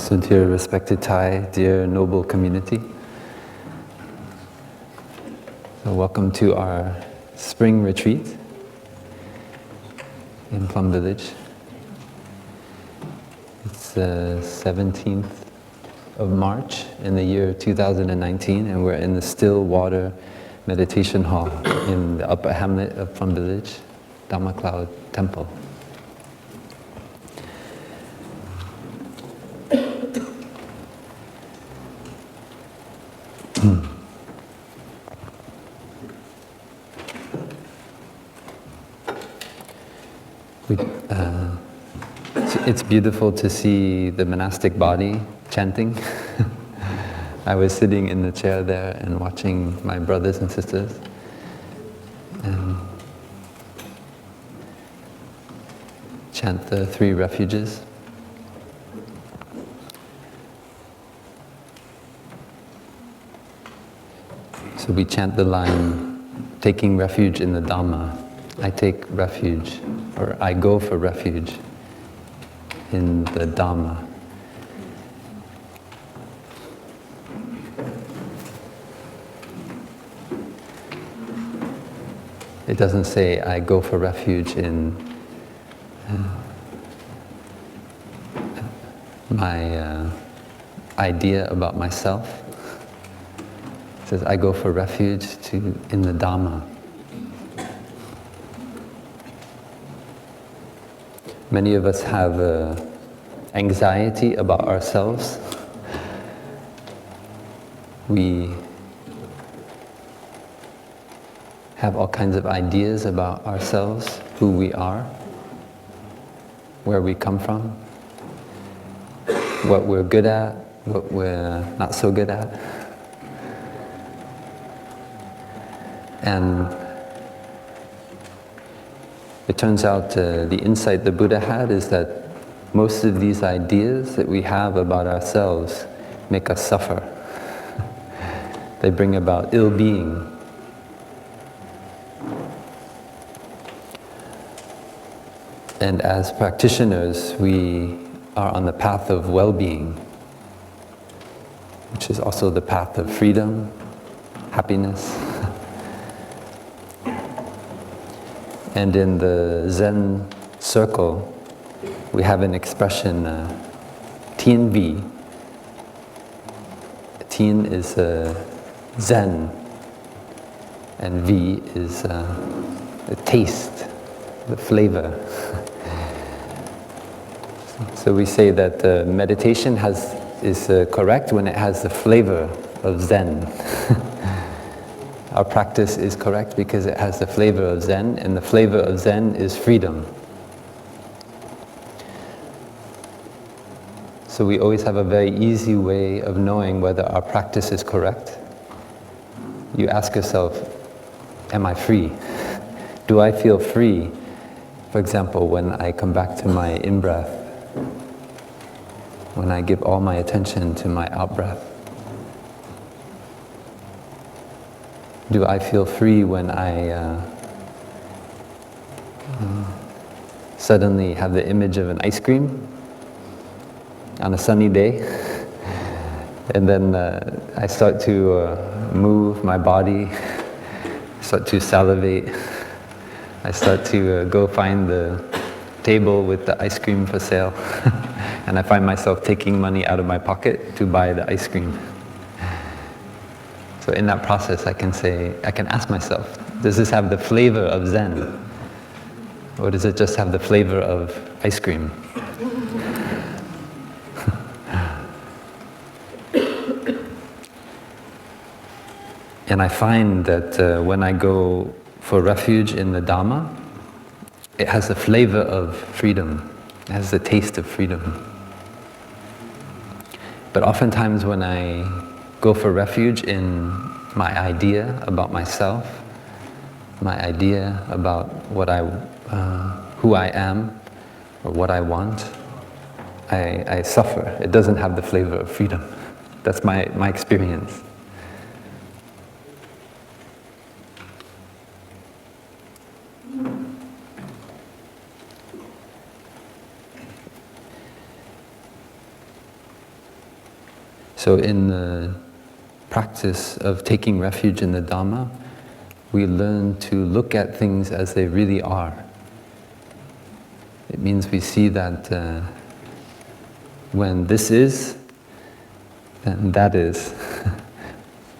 So dear respected Thai, dear noble community, so welcome to our spring retreat in Plum Village. It's the 17th of March in the year 2019, and we're in the still water meditation hall in the upper hamlet of Plum Village, Dhamma Cloud Temple. It's beautiful to see the monastic body chanting. I was sitting in the chair there and watching my brothers and sisters and chant the 3 refuges. So we chant the line, taking refuge in the Dhamma. I take refuge, or I go for refuge in the Dhamma. It doesn't say I go for refuge in my idea about myself. It says I go for refuge in the Dhamma. Many of us have anxiety about ourselves. We have all kinds of ideas about ourselves, who we are, where we come from, what we're good at, what we're not so good at. And it turns out the insight the Buddha had is that most of these ideas that we have about ourselves make us suffer. They bring about ill-being. And as practitioners, we are on the path of well-being, which is also the path of freedom, happiness. And in the Zen circle, we have an expression, Tien Vi. Tien is Zen, and Vi is the taste, the flavor. So we say that meditation is correct when it has the flavor of Zen. Our practice is correct because it has the flavor of Zen, and the flavor of Zen is freedom. So we always have a very easy way of knowing whether our practice is correct. You ask yourself, am I free? Do I feel free? For example, when I come back to my in-breath, when I give all my attention to my out-breath. Do I feel free when I suddenly have the image of an ice cream on a sunny day? And then I start to move my body, start to salivate. I start to go find the table with the ice cream for sale. And I find myself taking money out of my pocket to buy the ice cream. So in that process, I can ask myself, does this have the flavor of Zen? Or does it just have the flavor of ice cream? And I find that when I go for refuge in the Dhamma, it has the flavor of freedom. It has the taste of freedom. But oftentimes when I go for refuge in my idea about myself, my idea about who I am, or what I want, I suffer. It doesn't have the flavor of freedom. That's my experience. So in the practice of taking refuge in the Dhamma, we learn to look at things as they really are. It means we see that when this is, then that is.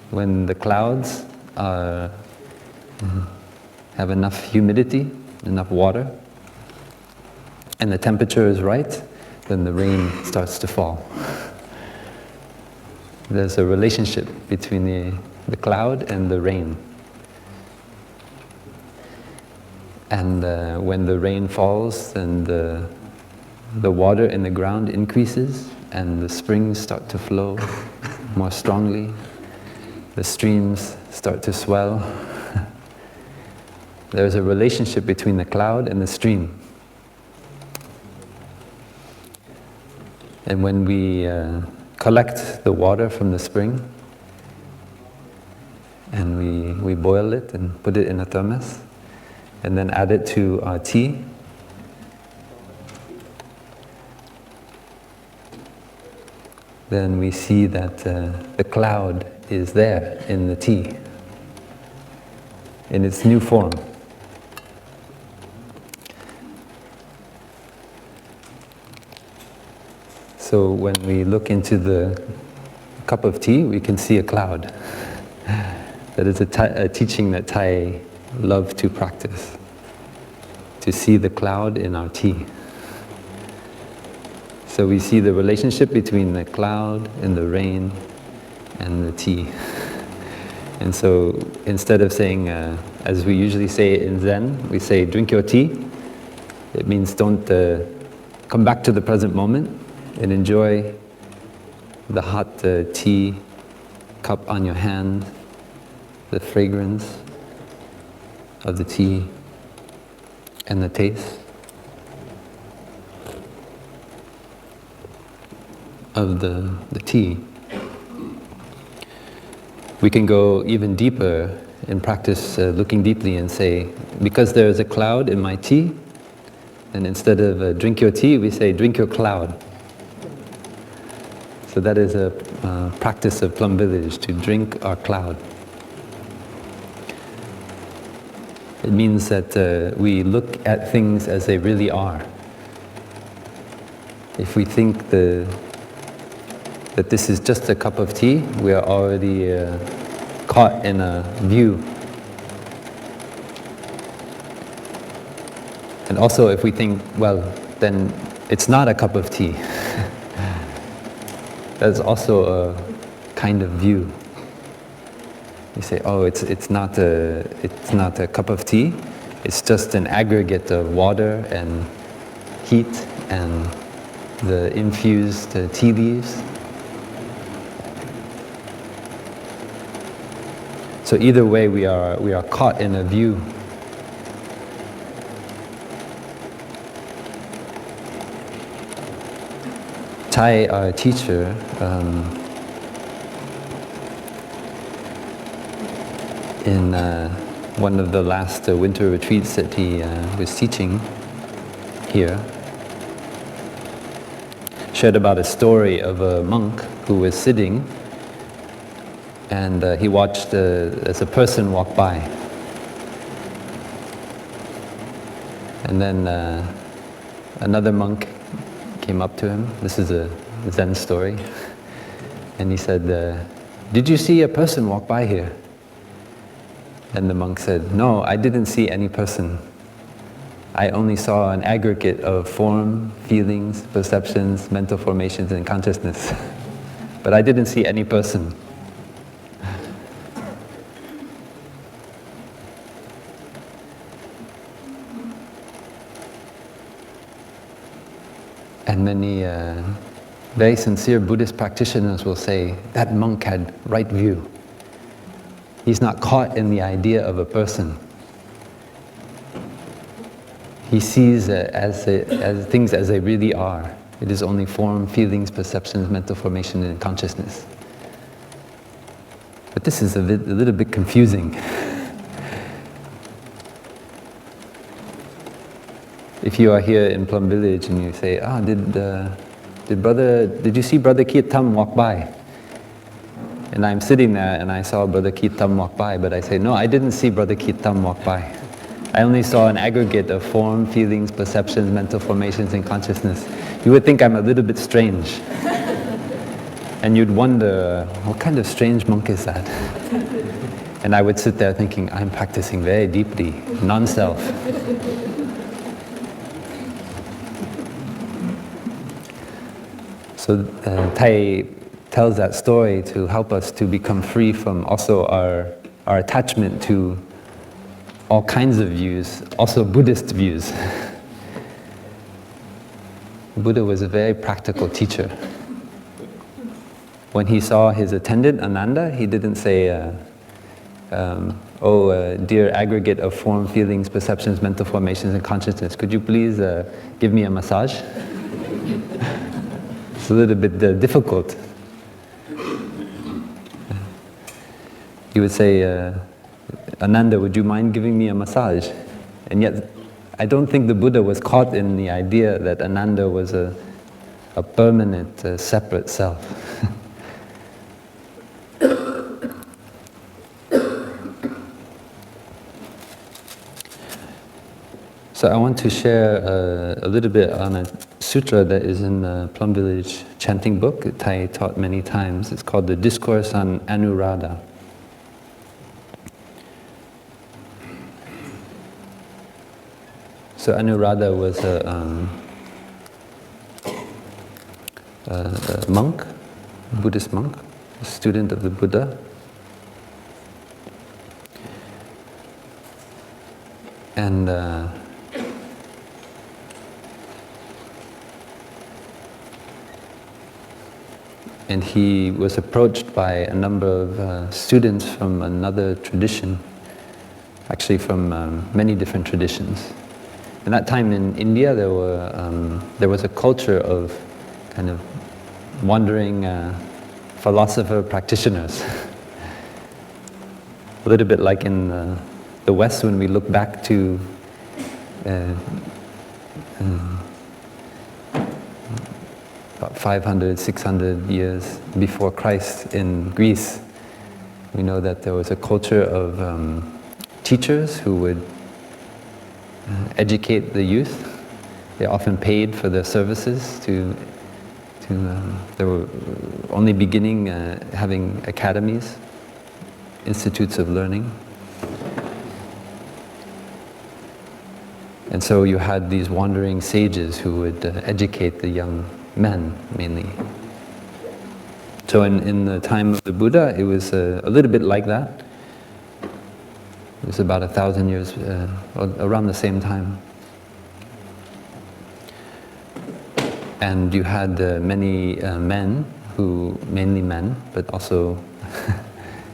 When the clouds have enough humidity, enough water, and the temperature is right, then the rain starts to fall. There's a relationship between the cloud and the rain. And when the rain falls, then the water in the ground increases and the springs start to flow more strongly. The streams start to swell. There's a relationship between the cloud and the stream. And when we collect the water from the spring and we boil it and put it in a thermos and then add it to our tea, then we see that the cloud is there in the tea, in its new form. So when we look into the cup of tea, we can see a cloud. That is a teaching that Thai love to practice, to see the cloud in our tea. So we see the relationship between the cloud and the rain and the tea. And so instead of saying, as we usually say in Zen, we say, drink your tea. It means don't come back to the present moment and enjoy the hot tea cup on your hand, the fragrance of the tea and the taste of the tea. We can go even deeper and practice looking deeply and say, because there is a cloud in my tea, and instead of drink your tea, we say drink your cloud. So that is a practice of Plum Village, to drink our cloud. It means that we look at things as they really are. If we think that this is just a cup of tea, we are already caught in a view. And also if we think, well, then it's not a cup of tea. That's also a kind of view. You say, oh, it's not a cup of tea. It's just an aggregate of water and heat and the infused tea leaves. So either way, we are caught in a view. Thai, our teacher, in one of the last winter retreats that he was teaching here, shared about a story of a monk who was sitting and he watched as a person walk by. And then another monk came up to him. This is a Zen story. And he said, did you see a person walk by here? And the monk said, no, I didn't see any person. I only saw an aggregate of form, feelings, perceptions, mental formations, and consciousness. But I didn't see any person. And many very sincere Buddhist practitioners will say, that monk had right view. He's not caught in the idea of a person. He sees as things as they really are. It is only form, feelings, perceptions, mental formation, and consciousness. But this is a little bit confusing. If you are here in Plum Village and you say, did you see Brother Kirtam walk by? And I'm sitting there and I saw Brother Kirtan walk by, but I say, no, I didn't see Brother Kirtan walk by. I only saw an aggregate of form, feelings, perceptions, mental formations, and consciousness. You would think I'm a little bit strange. And you'd wonder, what kind of strange monk is that? And I would sit there thinking, I'm practicing very deeply, non-self. So Thầy tells that story to help us to become free from also our attachment to all kinds of views, also Buddhist views. Buddha was a very practical teacher. When he saw his attendant, Ananda, he didn't say, dear aggregate of form, feelings, perceptions, mental formations, and consciousness, could you please give me a massage? It's a little bit difficult. He would say, Ananda, would you mind giving me a massage? And yet, I don't think the Buddha was caught in the idea that Ananda was a permanent, separate self. So I want to share a little bit on a sutra that is in the Plum Village chanting book that Thầy taught many times. It's called the Discourse on Anuradha. So Anuradha was a monk, a Buddhist monk, a student of the Buddha. And he was approached by a number of students from another tradition, actually from many different traditions. In that time in India, there was a culture of kind of wandering philosopher practitioners. A little bit like in the West when we look back to about 500, 600 years before Christ in Greece. We know that there was a culture of teachers who would educate the youth. They often paid for their services they were only beginning having academies, institutes of learning. And so you had these wandering sages who would educate the young men, mainly. So in the time of the Buddha, it was a little bit like that. It was about 1,000 years, around the same time. And you had many men, mainly men, but also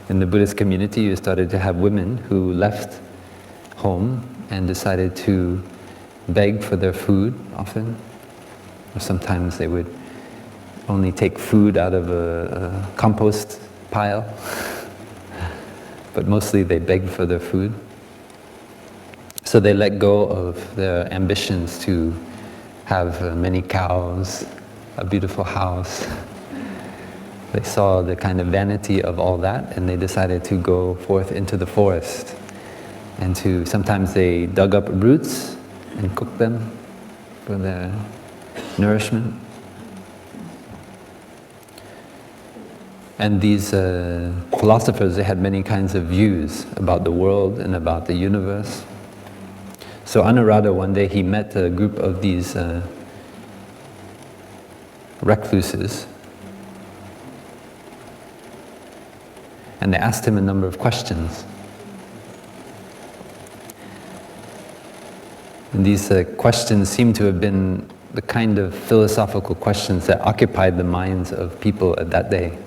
in the Buddhist community you started to have women who left home and decided to beg for their food often. Or sometimes they would only take food out of a compost pile. But mostly they begged for their food. So they let go of their ambitions to have many cows, a beautiful house. They saw the kind of vanity of all that and they decided to go forth into the forest. And sometimes they dug up roots and cooked them for their nourishment. And these philosophers, they had many kinds of views about the world and about the universe. So Anuradha, one day he met a group of these recluses. And they asked him a number of questions. And these questions seem to have been the kind of philosophical questions that occupied the minds of people at that day.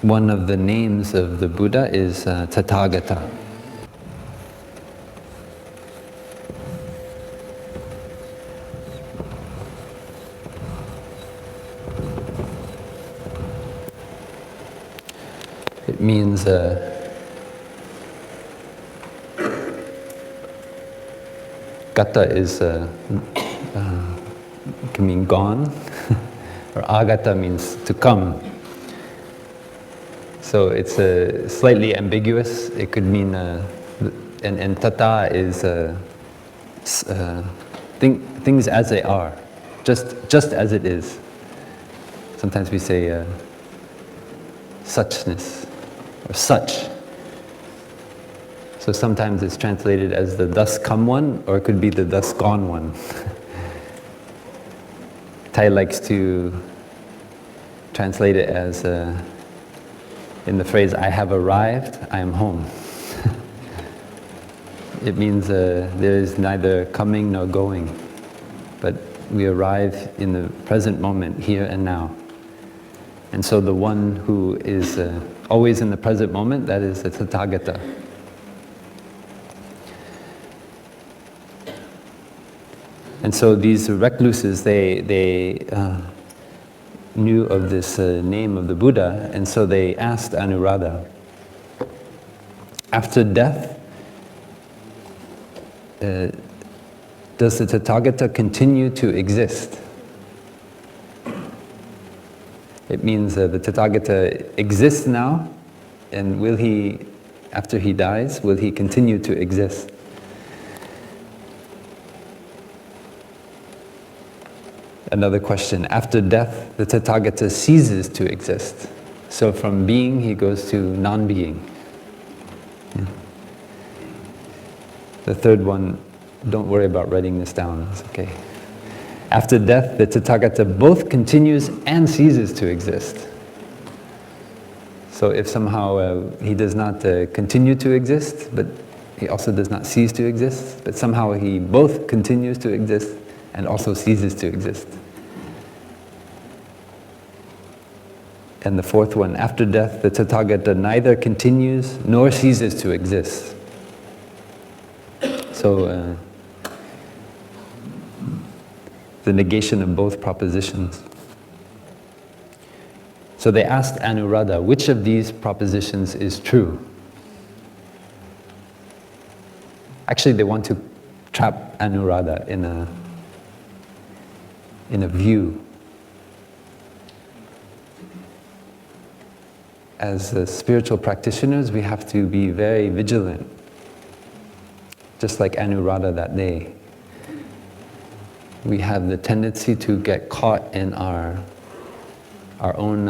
One of the names of the Buddha is Tathagata. It means Gata is can mean gone, or agata means to come. So it's slightly ambiguous. It could mean, and tata is things as they are, just as it is. Sometimes we say suchness, or such. So sometimes it's translated as the thus come one, or it could be the thus gone one. Thai likes to translate it as, in the phrase, I have arrived, I am home. It means there is neither coming nor going, but we arrive in the present moment, here and now. And so the one who is always in the present moment, that is the Tathagata. And so these recluses, they knew of this name of the Buddha, and so they asked Anuradha, after death, does the Tathagata continue to exist? It means the Tathagata exists now, and will he, after he dies, will he continue to exist? Another question, after death, the Tathagata ceases to exist. So from being, he goes to non-being. Yeah. The third one, don't worry about writing this down, it's okay. After death, the Tathagata both continues and ceases to exist. So if somehow he does not continue to exist, but he also does not cease to exist, but somehow he both continues to exist and also ceases to exist. And the fourth one, after death, the Tathagata neither continues nor ceases to exist. So, the negation of both propositions. So they asked Anuradha, which of these propositions is true? Actually, they want to trap Anuradha in a view. As spiritual practitioners, we have to be very vigilant, just like Anuradha that day. We have the tendency to get caught in our own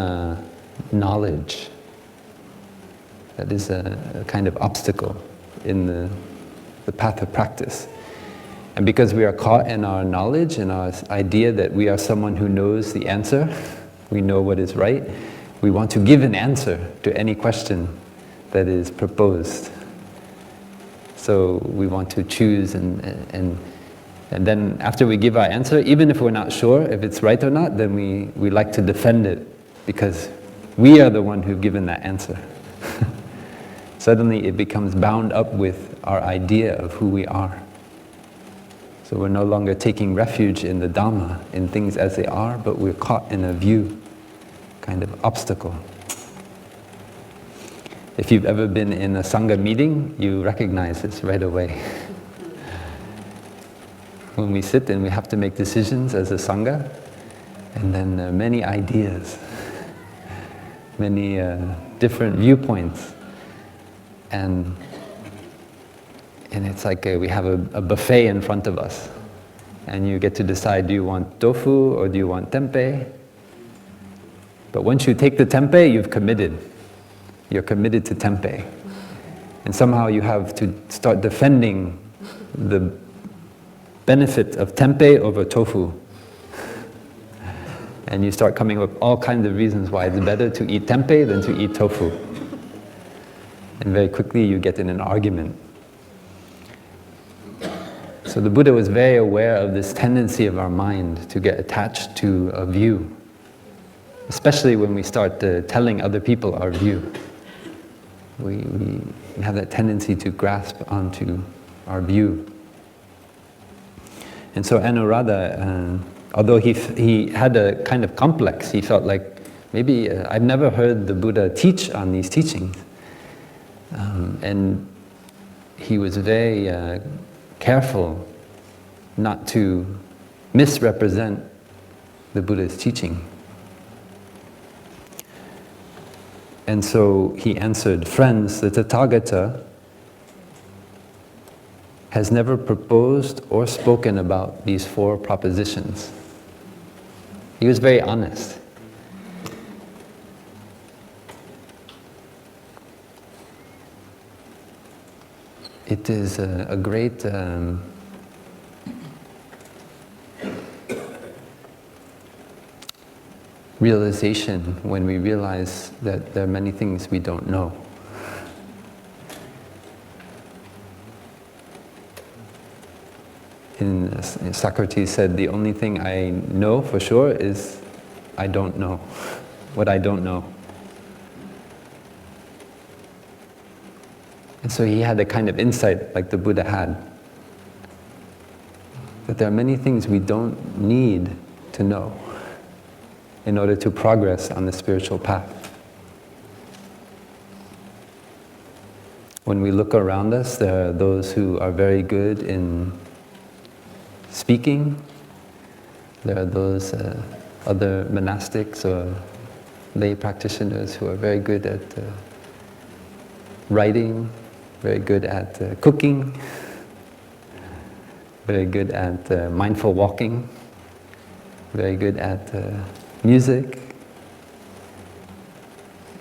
knowledge. That is a kind of obstacle in the path of practice. And because we are caught in our knowledge and our idea that we are someone who knows the answer, we know what is right, we want to give an answer to any question that is proposed. So we want to choose and then after we give our answer, even if we're not sure if it's right or not, then we like to defend it because we are the one who've given that answer. Suddenly it becomes bound up with our idea of who we are. So we're no longer taking refuge in the Dhamma, in things as they are, but we're caught in a view, kind of obstacle. If you've ever been in a Sangha meeting, you recognize this right away. When we sit and we have to make decisions as a Sangha, and then many ideas, many different viewpoints, and it's like we have a buffet in front of us, and you get to decide, do you want tofu or do you want tempeh? But once you take the tempeh, you've committed. You're committed to tempeh. And somehow you have to start defending the benefit of tempeh over tofu. And you start coming up with all kinds of reasons why it's better to eat tempeh than to eat tofu. And very quickly you get in an argument. So the Buddha was very aware of this tendency of our mind to get attached to a view, especially when we start telling other people our view. We have that tendency to grasp onto our view. And so Anuradha, although he had a kind of complex, he felt like, maybe I've never heard the Buddha teach on these teachings. And he was very careful not to misrepresent the Buddha's teaching. And so he answered, friends, the Tathagata has never proposed or spoken about these 4 propositions. He was very honest. It is a great realization when we realize that there are many things we don't know. Socrates said, the only thing I know for sure is I don't know what I don't know. And so he had a kind of insight like the Buddha had, that there are many things we don't need to know in order to progress on the spiritual path. When we look around us, there are those who are very good in speaking. There are those other monastics or lay practitioners who are very good at writing, very good at cooking, very good at mindful walking, very good at music.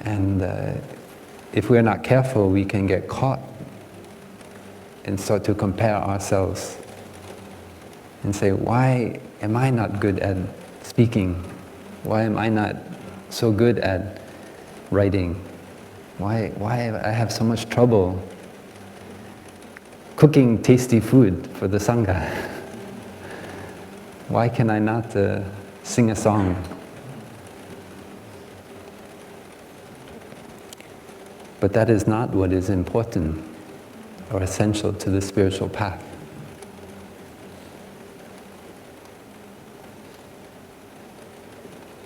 And if we're not careful, we can get caught and start to compare ourselves and say, why am I not good at speaking? Why am I not so good at writing? Why I have so much trouble cooking tasty food for the Sangha? Why can I not sing a song? But that is not what is important or essential to the spiritual path.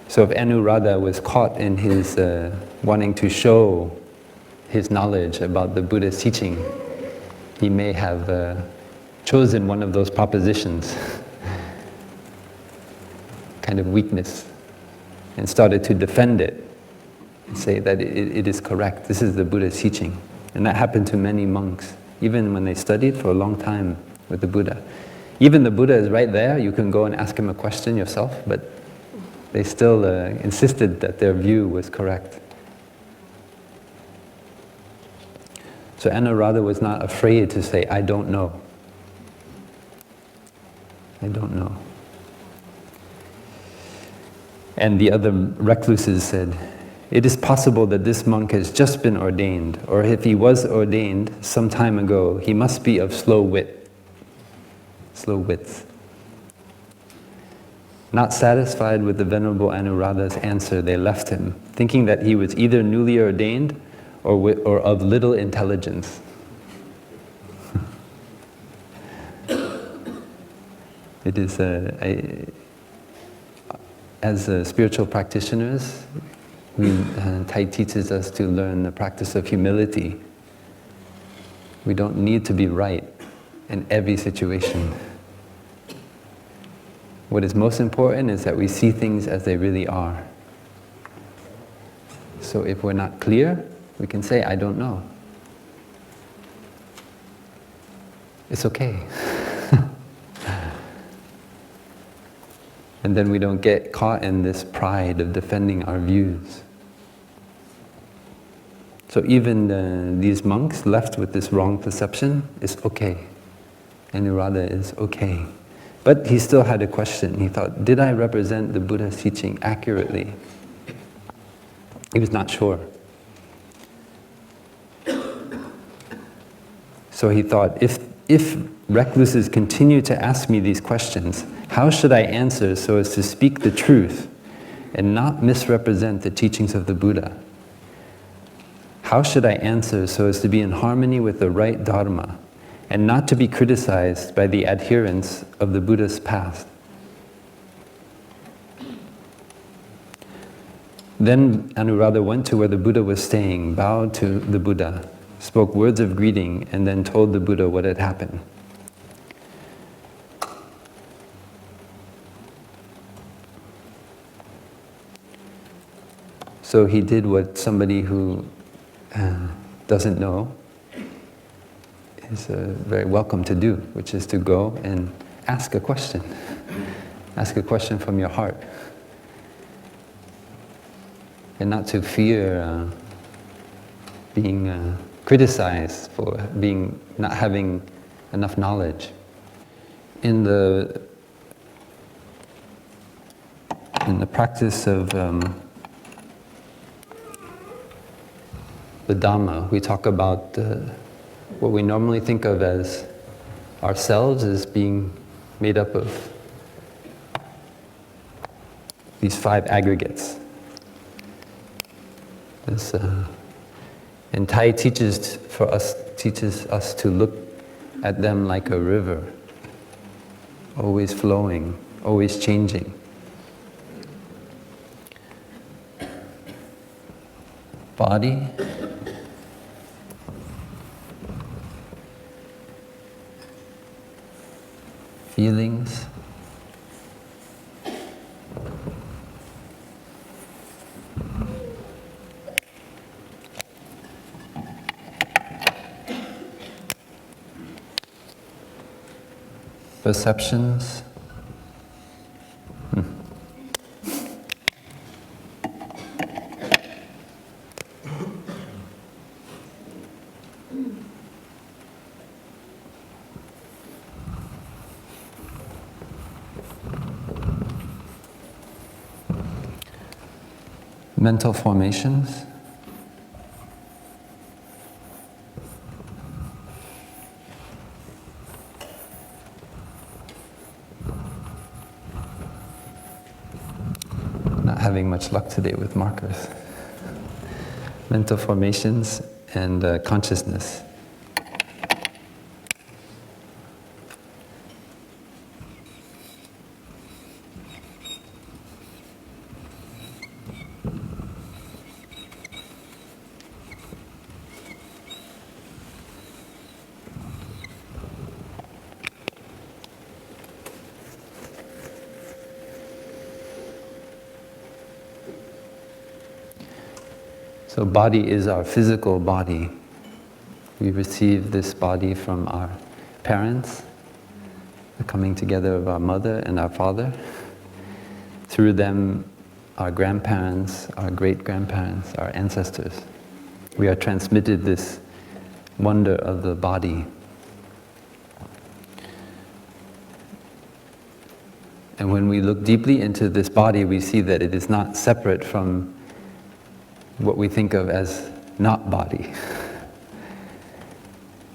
So if Anuradha was caught in his wanting to show his knowledge about the Buddha's teaching, he may have chosen one of those propositions, kind of weakness, and started to defend it and say that it is correct, this is the Buddha's teaching. And that happened to many monks, even when they studied for a long time with the Buddha. Even the Buddha is right there, you can go and ask him a question yourself, but they still insisted that their view was correct. So Anuradha was not afraid to say, I don't know. I don't know. And the other recluses said, it is possible that this monk has just been ordained, or if he was ordained some time ago, he must be of slow wit. Slow wits. Not satisfied with the Venerable Anuradha's answer, they left him, thinking that he was either newly ordained or of little intelligence. It is, as spiritual practitioners, Thai teaches us to learn the practice of humility. We don't need to be right in every situation. What is most important is that we see things as they really are. So if we're not clear, we can say, I don't know. It's okay. And then we don't get caught in this pride of defending our views. So even these monks left with this wrong perception is okay. Anuradha is okay. But he still had a question. He thought, did I represent the Buddha's teaching accurately? He was not sure. So he thought, if recluses continue to ask me these questions, how should I answer so as to speak the truth and not misrepresent the teachings of the Buddha? How should I answer so as to be in harmony with the right Dharma and not to be criticized by the adherents of the Buddha's path? Then Anuradha went to where the Buddha was staying, bowed to the Buddha, spoke words of greeting, and then told the Buddha what had happened. So he did what somebody who doesn't know is very welcome to do, which is to go and ask a question. Ask a question from your heart. And not to fear being criticized for not having enough knowledge. In the practice of the Dhamma, we talk about what we normally think of as ourselves as being made up of these 5 aggregates. And Thai teaches us to look at them like a river, always flowing, always changing. Body, feelings, perceptions, mental formations, not having much luck today with markers. Mental formations and consciousness. So body is our physical body. We receive this body from our parents, the coming together of our mother and our father. Through them, our grandparents, our great-grandparents, our ancestors. We are transmitted this wonder of the body. And when we look deeply into this body, we see that it is not separate from what we think of as not body.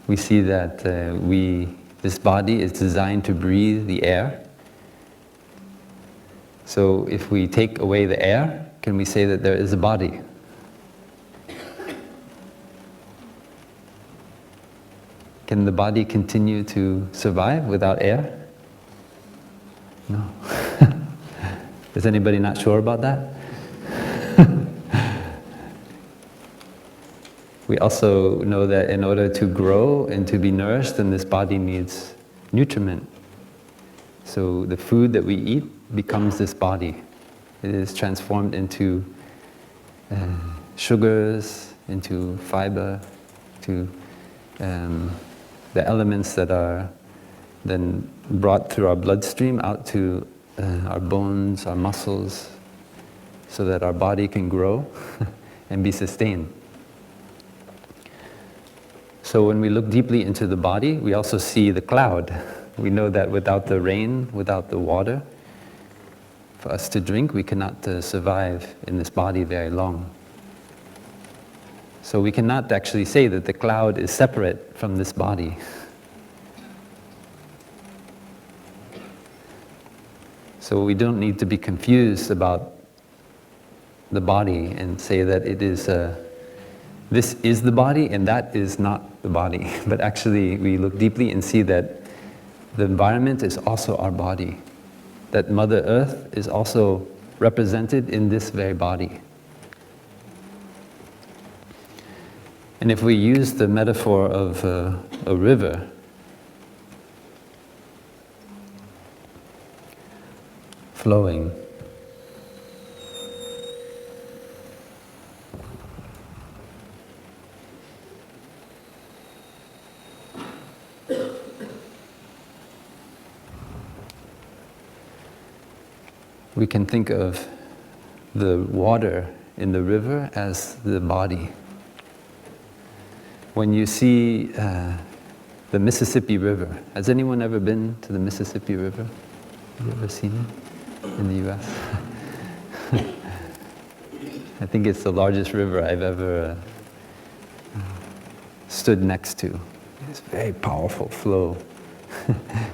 We see that this body is designed to breathe the air. So if we take away the air, can we say that there is a body? Can the body continue to survive without air? No. Is anybody not sure about that? We also know that in order to grow and to be nourished, then this body needs nutriment. So the food that we eat becomes this body. It is transformed into sugars, into fiber, to the elements that are then brought through our bloodstream out to our bones, our muscles, so that our body can grow and be sustained. So when we look deeply into the body, we also see the cloud. We know that without the rain, without the water, for us to drink, we cannot survive in this body very long. So we cannot actually say that the cloud is separate from this body. So we don't need to be confused about the body and say that it is this is the body and that is not the body. But actually we look deeply and see that the environment is also our body. That Mother Earth is also represented in this very body. And if we use the metaphor of a river, flowing, we can think of the water in the river as the body. When you see the Mississippi River, has anyone ever been to the Mississippi River? Have you ever seen it in the US? I think it's the largest river I've ever stood next to. It's a very powerful flow.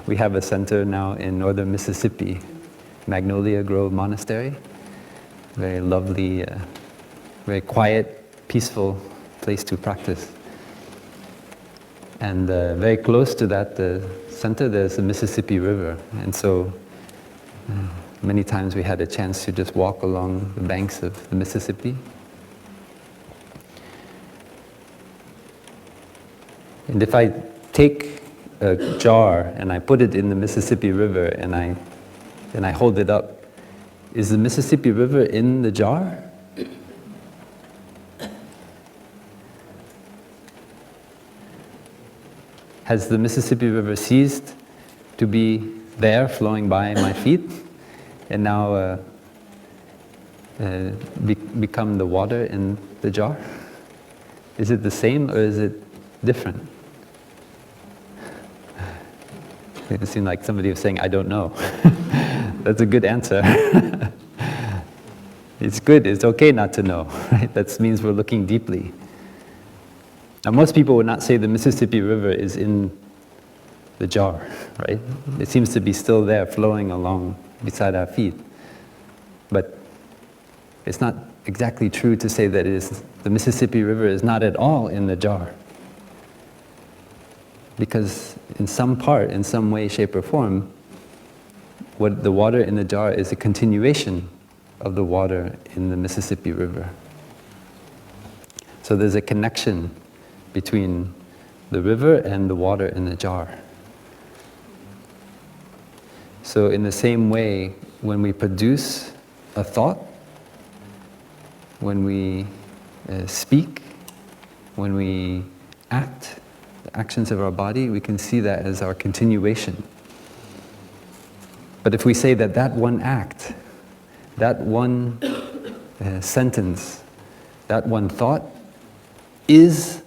We have a center now in northern Mississippi, Magnolia Grove Monastery. Very lovely, very quiet, peaceful place to practice. And very close to that center, there's the Mississippi River. And so many times we had a chance to just walk along the banks of the Mississippi. And if I take a jar and I put it in the Mississippi River and I hold it up, is the Mississippi River in the jar? Has the Mississippi River ceased to be there, flowing by my feet, and now become the water in the jar? Is it the same or is it different? It seemed like somebody was saying, I don't know. That's a good answer. It's good, it's okay not to know, right? That means we're looking deeply. Now most people would not say the Mississippi River is in the jar, right? It seems to be still there, flowing along beside our feet. But it's not exactly true to say that the Mississippi River is not at all in the jar. Because in some part, in some way, shape, or form, what the water in the jar is a continuation of the water in the Mississippi River. So there's a connection between the river and the water in the jar. So in the same way, when we produce a thought, when we speak, when we act, the actions of our body, we can see that as our continuation. But if we say that that one act, that one sentence, that one thought is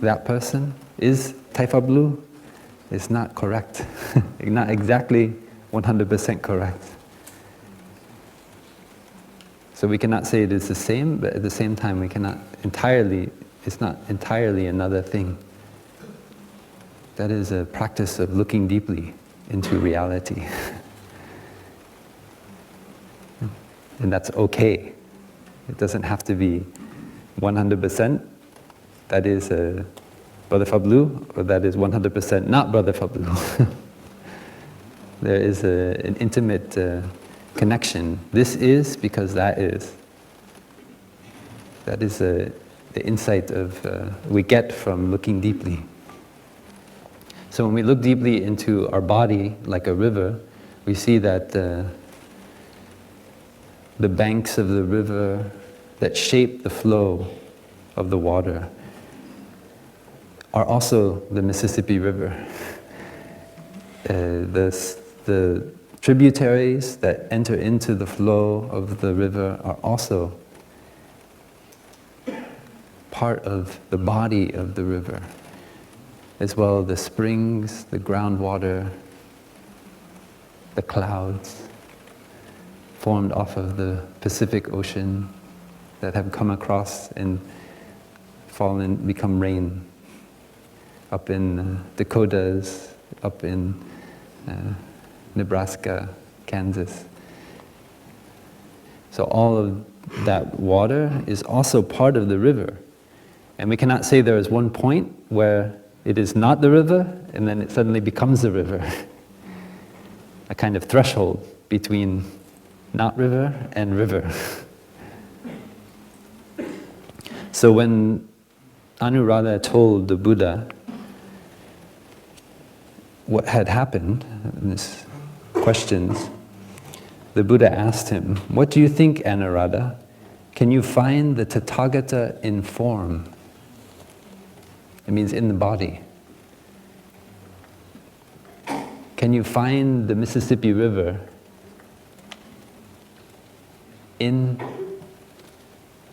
that person, is Phap Luu, it's not correct. Not exactly 100% correct. So we cannot say it is the same, but at the same time we cannot entirely, it's not entirely another thing. That is a practice of looking deeply into reality. And that's okay. It doesn't have to be 100%. That is Brother Phap Luu, or that is 100% not Brother Phap Luu. There is an intimate connection. This is because that is. That is the insight we get from looking deeply. So when we look deeply into our body like a river, we see that the banks of the river that shape the flow of the water are also the Mississippi River. The tributaries that enter into the flow of the river are also part of the body of the river, as well the springs, the groundwater, the clouds formed off of the Pacific Ocean that have come across and fallen, become rain up in Dakotas, up in Nebraska, Kansas. So all of that water is also part of the river. And we cannot say there is one point where it is not the river and then it suddenly becomes the river. A kind of threshold between not river and river. So when Anuradha told the Buddha what had happened, in these questions, the Buddha asked him, "What do you think, Anuradha? Can you find the Tathagata in form?" It means in the body. Can you find the Mississippi River in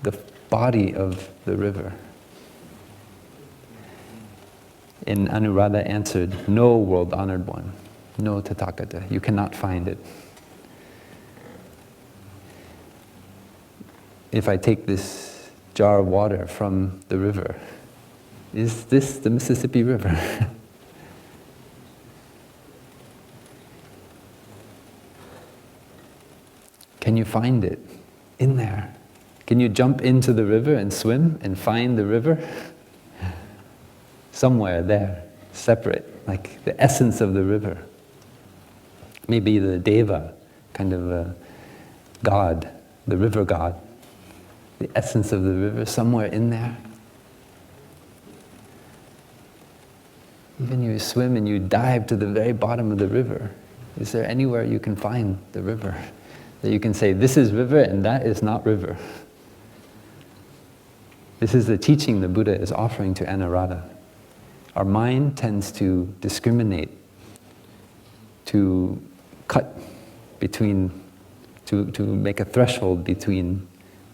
the body of the river. And Anuradha answered, "No, world honored one, no Tathagata, you cannot find it. If I take this jar of water from the river, is this the Mississippi River?" Can you find it in there? Can you jump into the river and swim and find the river? Somewhere there, separate, like the essence of the river. Maybe the Deva, kind of a god, the river god. The essence of the river, somewhere in there. Even you swim and you dive to the very bottom of the river. Is there anywhere you can find the river? That you can say, this is river and that is not river. This is the teaching the Buddha is offering to Anuradha. Our mind tends to discriminate, to cut between, to make a threshold between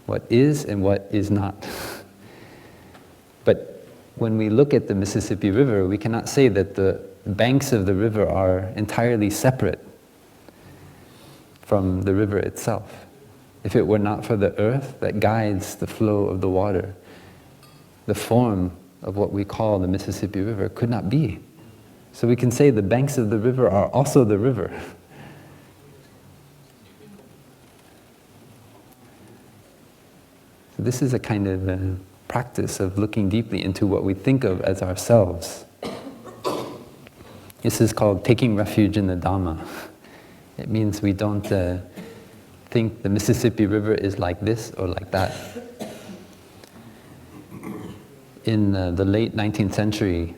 what is and what is not. But when we look at the Mississippi River, we cannot say that the banks of the river are entirely separate from the river itself. If it were not for the earth that guides the flow of the water, the form of what we call the Mississippi River could not be. So we can say the banks of the river are also the river. So this is a kind of practice of looking deeply into what we think of as ourselves. This is called taking refuge in the Dhamma. It means we don't think the Mississippi River is like this or like that. In the late 19th century,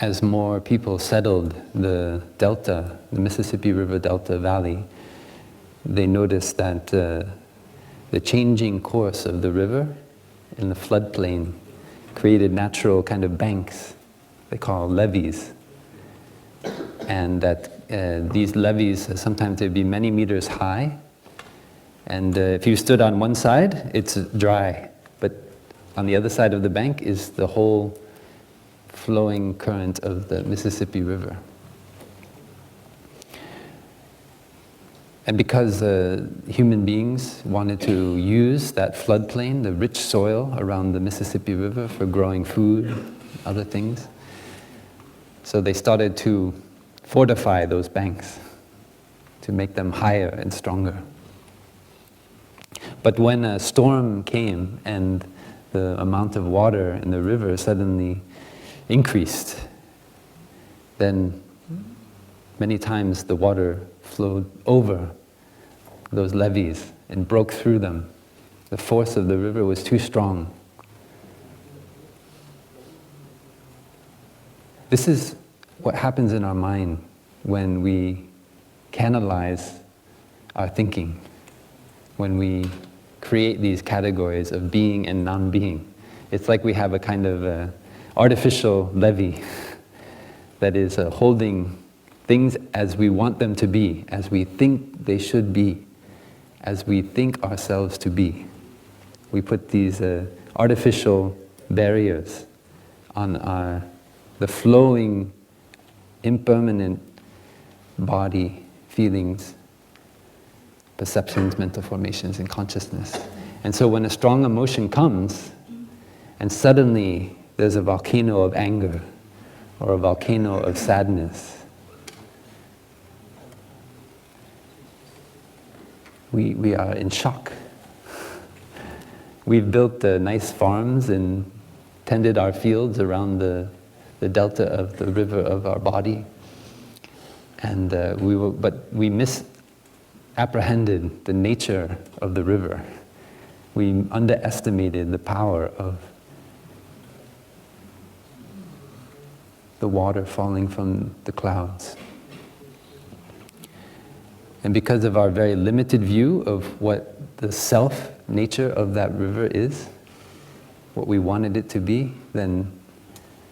as more people settled the delta, the Mississippi River Delta Valley, they noticed that the changing course of the river in the floodplain created natural kind of banks they call levees. And that these levees, sometimes they'd be many meters high, and if you stood on one side, it's dry, but on the other side of the bank is the whole flowing current of the Mississippi River. And because human beings wanted to use that floodplain, the rich soil around the Mississippi River for growing food, other things, so they started to fortify those banks to make them higher and stronger. But when a storm came and the amount of water in the river suddenly increased, then many times the water flowed over those levees and broke through them. The force of the river was too strong. This is what happens in our mind when we canalize our thinking, when we create these categories of being and non-being. It's like we have a kind of artificial levee that is holding things as we want them to be, as we think they should be, as we think ourselves to be. We put these artificial barriers on the flowing, impermanent body, feelings, perceptions, mental formations, and consciousness. And so when a strong emotion comes, and suddenly there's a volcano of anger, or a volcano of sadness, we are in shock. We've built nice farms and tended our fields around the delta of the river of our body, and we misapprehended the nature of the river. We underestimated the power of the water falling from the clouds. And because of our very limited view of what the self nature of that river is, what we wanted it to be, then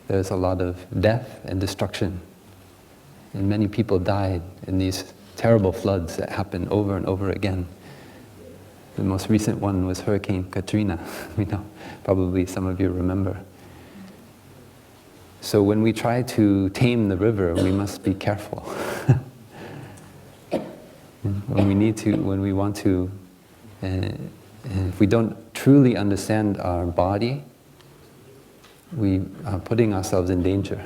there's a lot of death and destruction. And many people died in these terrible floods that happen over and over again. The most recent one was Hurricane Katrina. We know, probably some of you remember. So when we try to tame the river, we must be careful. When we want to, if we don't truly understand our body, we are putting ourselves in danger.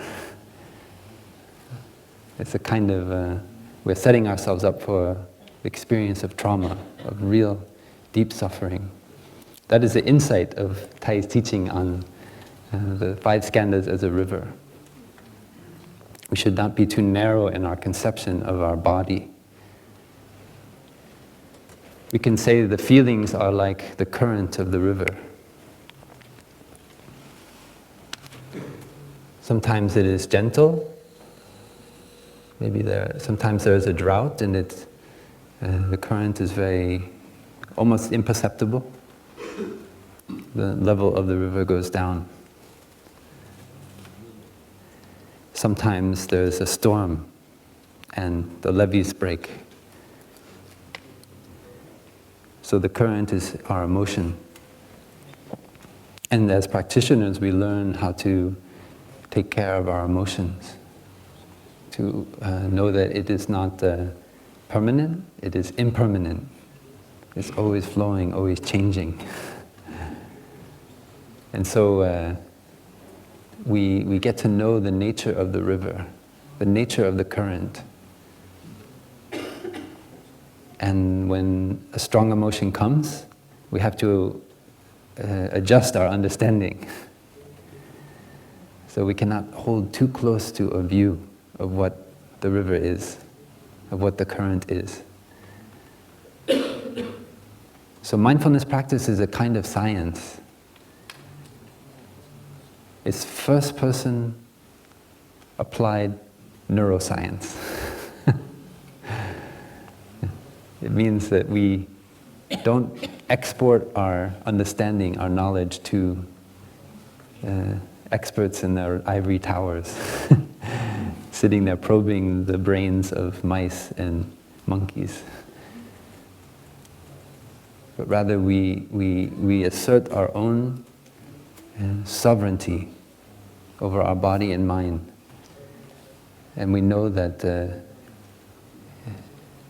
It's a kind of, we're setting ourselves up for the experience of trauma, of real deep suffering. That is the insight of Thay's teaching on the 5 skandhas as a river. We should not be too narrow in our conception of our body. We can say the feelings are like the current of the river. Sometimes it is gentle. Maybe sometimes there is a drought and the current is almost imperceptible. The level of the river goes down. Sometimes there's a storm and the levees break. So the current is our emotion. And as practitioners, we learn how to take care of our emotions, to know that it is not permanent, it is impermanent. It's always flowing, always changing. And so we get to know the nature of the river, the nature of the current. And when a strong emotion comes, we have to adjust our understanding. So we cannot hold too close to a view of what the river is, of what the current is. So mindfulness practice is a kind of science. It's first-person applied neuroscience. It means that we don't export our understanding, our knowledge to experts in their ivory towers, sitting there probing the brains of mice and monkeys. But rather we assert our own sovereignty over our body and mind. And we know that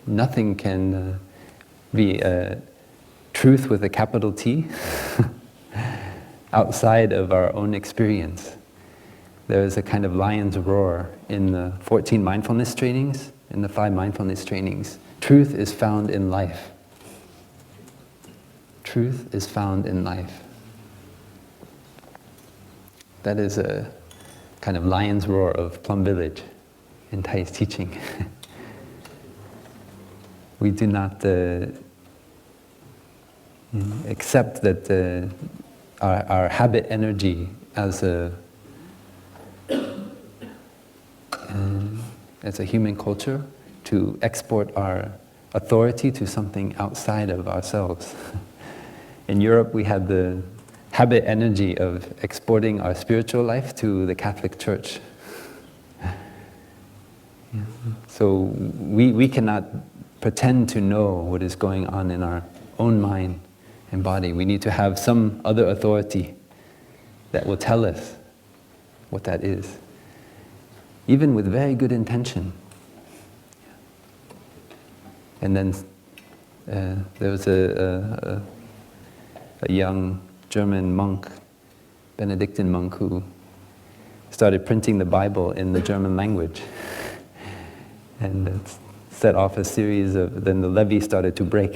nothing can be truth with a capital T outside of our own experience. There is a kind of lion's roar in the 14 mindfulness trainings, in the 5 mindfulness trainings. Truth is found in life. Truth is found in life. That is a kind of lion's roar of Plum Village in Thay's teaching. We do not accept that our habit energy as a human culture to export our authority to something outside of ourselves. In Europe, we had the habit energy of exporting our spiritual life to the Catholic Church. So we cannot pretend to know what is going on in our own mind and body. We need to have some other authority that will tell us what that is, even with very good intention. And then there was a young German monk, Benedictine monk, who started printing the Bible in the German language. And it set off a series of, then the levee started to break.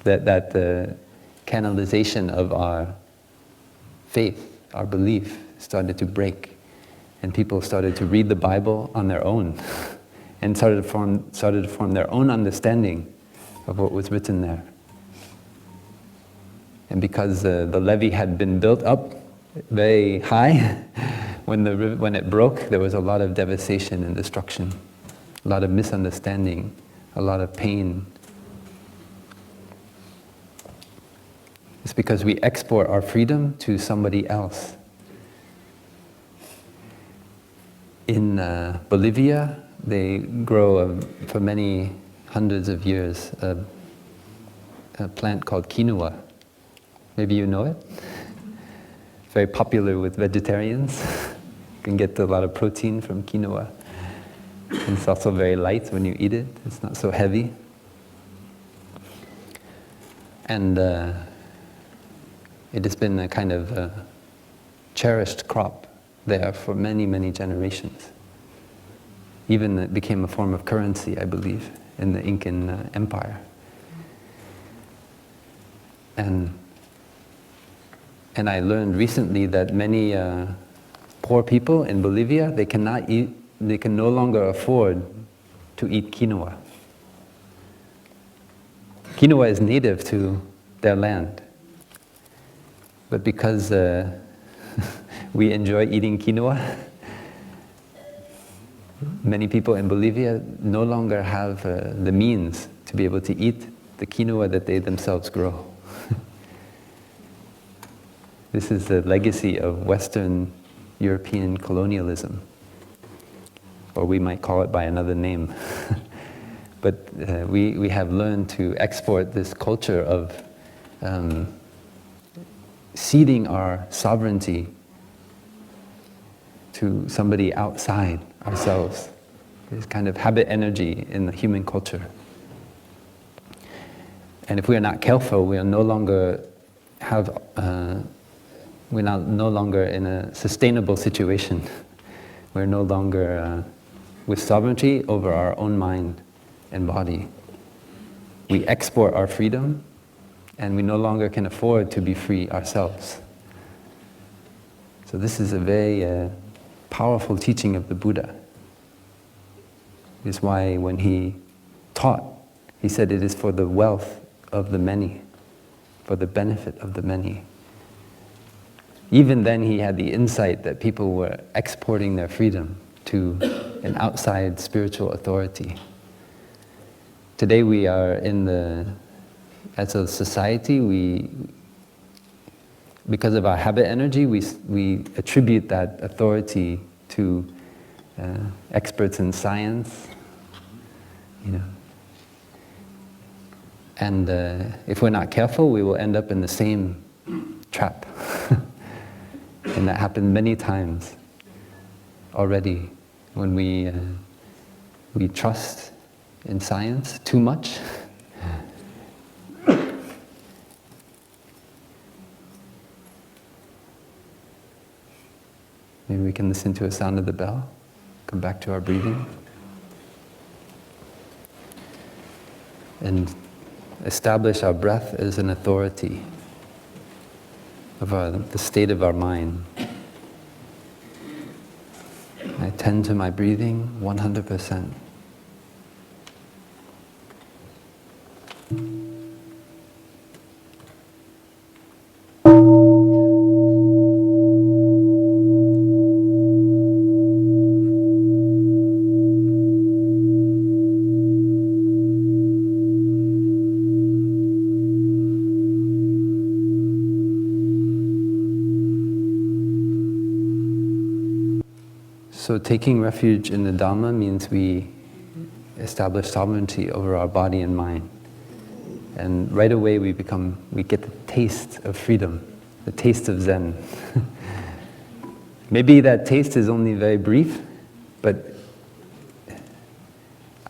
that canalization of our faith, our belief, started to break. And people started to read the Bible on their own and started to form their own understanding of what was written there. And because the levee had been built up very high, when it broke, there was a lot of devastation and destruction, a lot of misunderstanding, a lot of pain. It's because we export our freedom to somebody else. In Bolivia, they grow for many hundreds of years a plant called quinoa. Maybe you know it? Very popular with vegetarians. You can get a lot of protein from quinoa. And it's also very light when you eat it. It's not so heavy. And it has been a kind of cherished crop there for many, many generations. Even it became a form of currency, I believe, in the Incan Empire. And I learned recently that many poor people in Bolivia, they can no longer afford to eat quinoa. Quinoa is native to their land. But because we enjoy eating quinoa, many people in Bolivia no longer have the means to be able to eat the quinoa that they themselves grow. This is the legacy of Western European colonialism, or we might call it by another name. But we have learned to export this culture of ceding our sovereignty to somebody outside ourselves. This kind of habit energy in the human culture. And if we are not careful, we are no longer we're no longer in a sustainable situation. We're no longer with sovereignty over our own mind and body. We export our freedom, and we no longer can afford to be free ourselves. So this is a very powerful teaching of the Buddha. This is why when he taught, he said it is for the wealth of the many, for the benefit of the many. Even then he had the insight that people were exporting their freedom to an outside spiritual authority. Today we are as a society, because of our habit energy, we attribute that authority to experts in science, and if we're not careful, we will end up in the same trap. And that happened many times already when we trust in science too much. Maybe we can listen to a sound of the bell, come back to our breathing, and establish our breath as an authority of the state of our mind. I tend to my breathing 100%. So taking refuge in the Dhamma means we establish sovereignty over our body and mind. And right away we get the taste of freedom, the taste of Zen. Maybe that taste is only very brief, but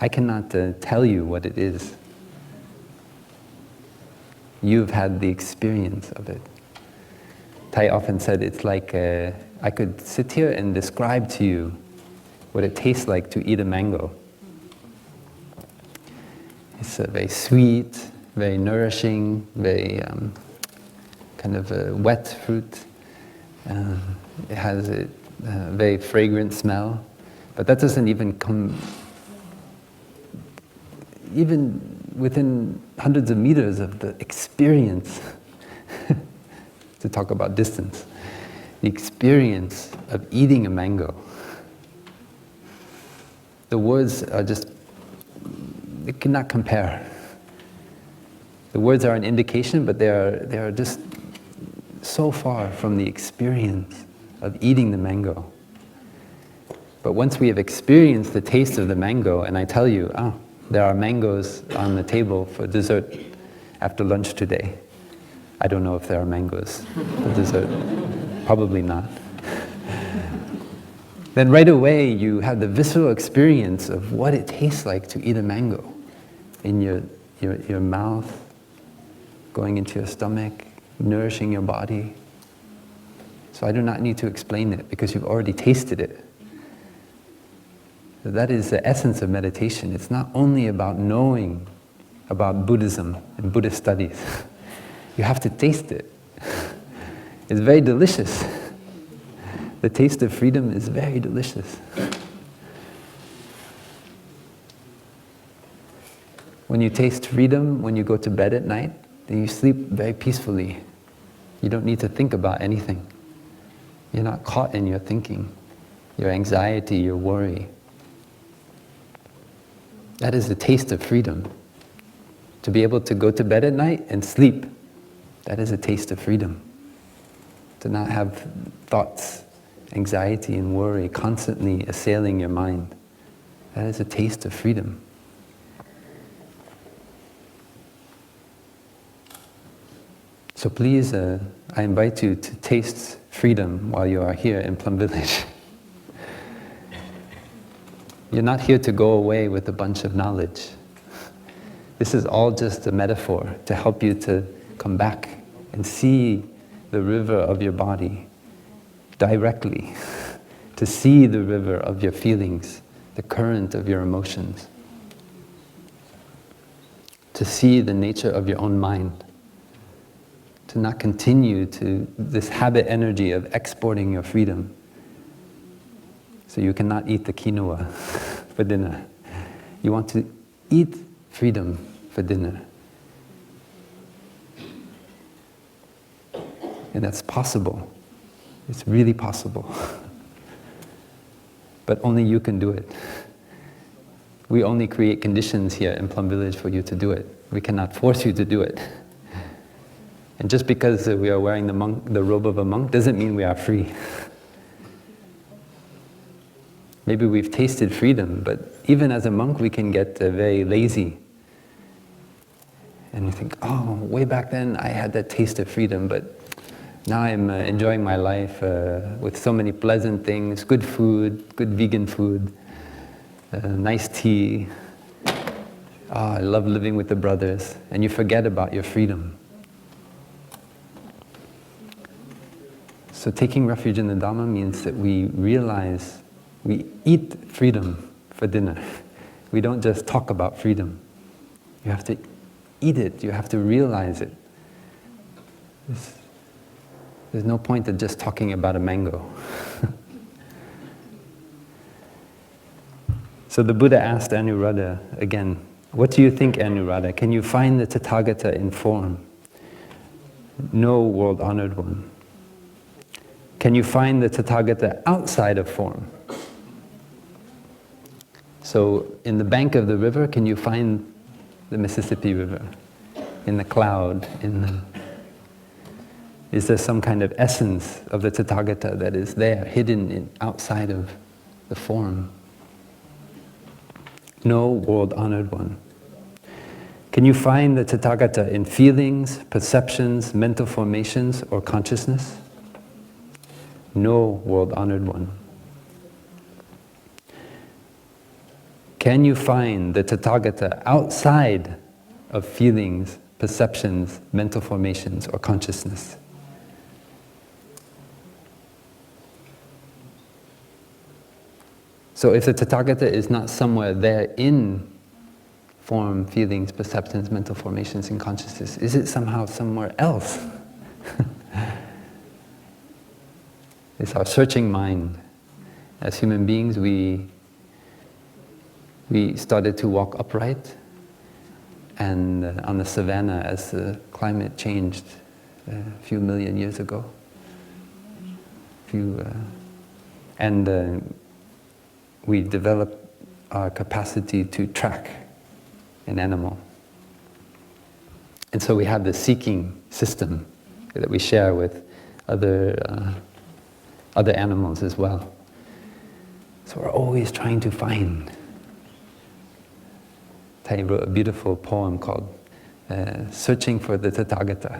I cannot tell you what it is. You've had the experience of it. Tai often said it's like I could sit here and describe to you what it tastes like to eat a mango. It's very sweet, very nourishing, very kind of a wet fruit. It has a very fragrant smell, but that doesn't even come even within hundreds of meters of the experience, to talk about distance. The experience of eating a mango. The words are just, they cannot compare. The words are an indication, but they are just so far from the experience of eating the mango. But once we have experienced the taste of the mango, and I tell you, there are mangoes on the table for dessert after lunch today. I don't know if there are mangoes for dessert. Probably not. Then right away you have the visceral experience of what it tastes like to eat a mango in your mouth, going into your stomach, nourishing your body. So I do not need to explain it because you've already tasted it. That is the essence of meditation. It's not only about knowing about Buddhism and Buddhist studies. You have to taste it. It's very delicious. The taste of freedom is very delicious. When you taste freedom, when you go to bed at night, then you sleep very peacefully. You don't need to think about anything. You're not caught in your thinking, your anxiety, your worry. That is the taste of freedom. To be able to go to bed at night and sleep, that is a taste of freedom. To not have thoughts, anxiety and worry constantly assailing your mind, that is a taste of freedom. So please, I invite you to taste freedom while you are here in Plum Village. You're not here to go away with a bunch of knowledge. This is all just a metaphor to help you to come back and see the river of your body directly, to see the river of your feelings, the current of your emotions, to see the nature of your own mind, to not continue to this habit energy of exporting your freedom. So you cannot eat the quinoa for dinner. You want to eat freedom for dinner. And that's possible. It's really possible. But only you can do it. We only create conditions here in Plum Village for you to do it. We cannot force you to do it. And just because we are wearing the robe of a monk doesn't mean we are free. Maybe we've tasted freedom, but even as a monk we can get very lazy. And you think, oh, way back then I had that taste of freedom, but now I'm enjoying my life with so many pleasant things, good food, good vegan food, nice tea. Oh, I love living with the brothers. And you forget about your freedom. So taking refuge in the Dhamma means that we realize we eat freedom for dinner. We don't just talk about freedom. You have to eat it, you have to realize it. There's no point in just talking about a mango. So the Buddha asked Anuradha again, what do you think, Anuradha? Can you find the Tathagata in form? No, world-honored one. Can you find the Tathagata outside of form? So in the bank of the river, can you find the Mississippi River? In the cloud, is there some kind of essence of the Tathagata that is there, hidden outside of the form? No, world-honored one. Can you find the Tathagata in feelings, perceptions, mental formations, or consciousness? No, world-honored one. Can you find the Tathagata outside of feelings, perceptions, mental formations, or consciousness? So if the Tathagata is not somewhere there in form, feelings, perceptions, mental formations, and consciousness, is it somehow somewhere else? It's our searching mind. As human beings, we started to walk upright, and on the savannah as the climate changed a few million years ago. We developed our capacity to track an animal. And so we have this seeking system that we share with other animals as well. So we're always trying to find. Thầy wrote a beautiful poem called Searching for the Tathagata.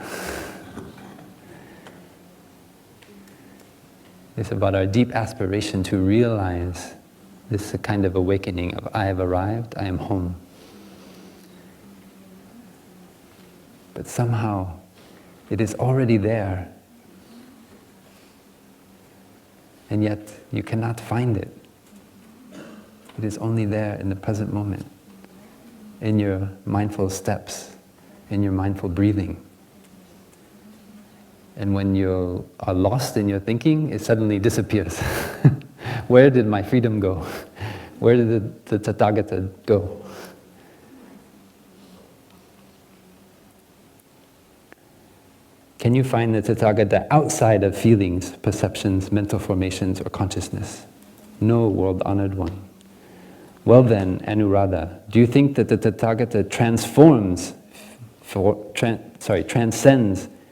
It's about our deep aspiration to realize this kind of awakening of I have arrived, I am home. But somehow it is already there, and yet you cannot find it. It is only there in the present moment, in your mindful steps, in your mindful breathing. And when you are lost in your thinking, it suddenly disappears. Where did my freedom go? Where did the Tathagata go? Can you find the Tathagata outside of feelings, perceptions, mental formations, or consciousness? No, world-honored one. Well then, Anuradha, do you think that the Tathagata transcends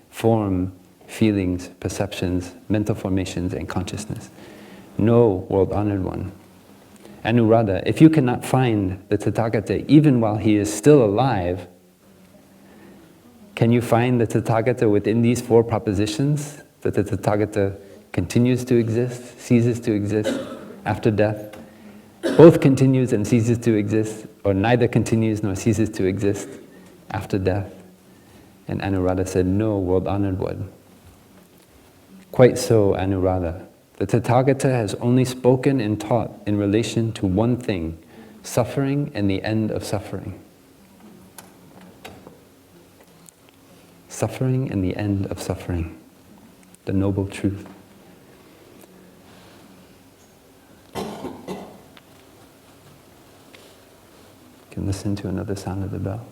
form, feelings, perceptions, mental formations, and consciousness? No, world-honored one. Anuradha, if you cannot find the Tathagata even while he is still alive, can you find the Tathagata within these four propositions? That the Tathagata continues to exist, ceases to exist after death, both continues and ceases to exist, or neither continues nor ceases to exist after death? And Anuradha said, no, world-honored one. Quite so, Anuradha. The Tathagata has only spoken and taught in relation to one thing, suffering and the end of suffering. Suffering and the end of suffering, the noble truth. You can listen to another sound of the bell.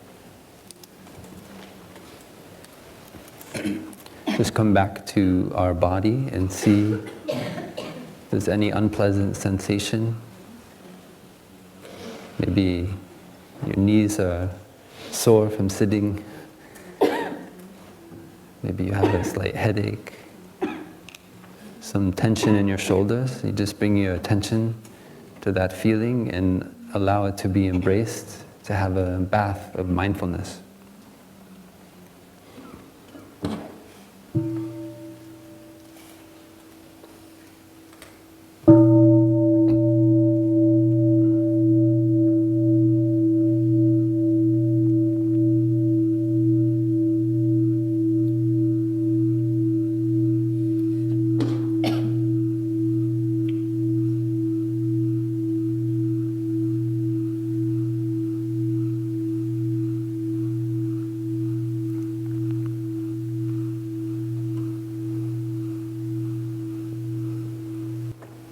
Just come back to our body and see if there's any unpleasant sensation. Maybe your knees are sore from sitting. Maybe you have a slight headache. Some tension in your shoulders. You just bring your attention to that feeling and allow it to be embraced, to have a bath of mindfulness.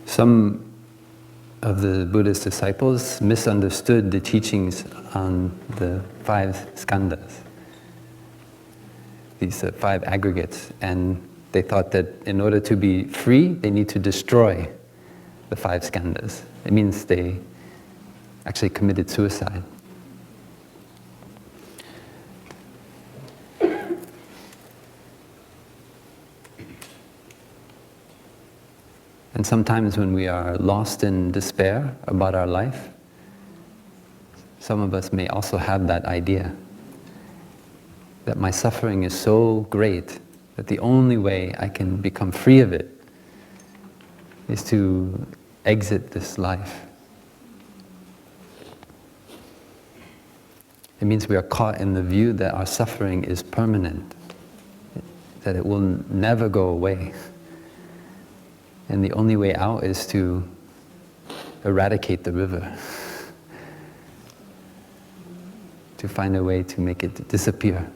Some of the Buddhist disciples misunderstood the teachings on the 5 skandhas, these 5 aggregates, and they thought that in order to be free, they need to destroy the 5 skandhas. It means they actually committed suicide. And sometimes when we are lost in despair about our life, some of us may also have that idea that my suffering is so great that the only way I can become free of it is to exit this life. It means we are caught in the view that our suffering is permanent, that it will never go away. And the only way out is to eradicate the river, to find a way to make it disappear.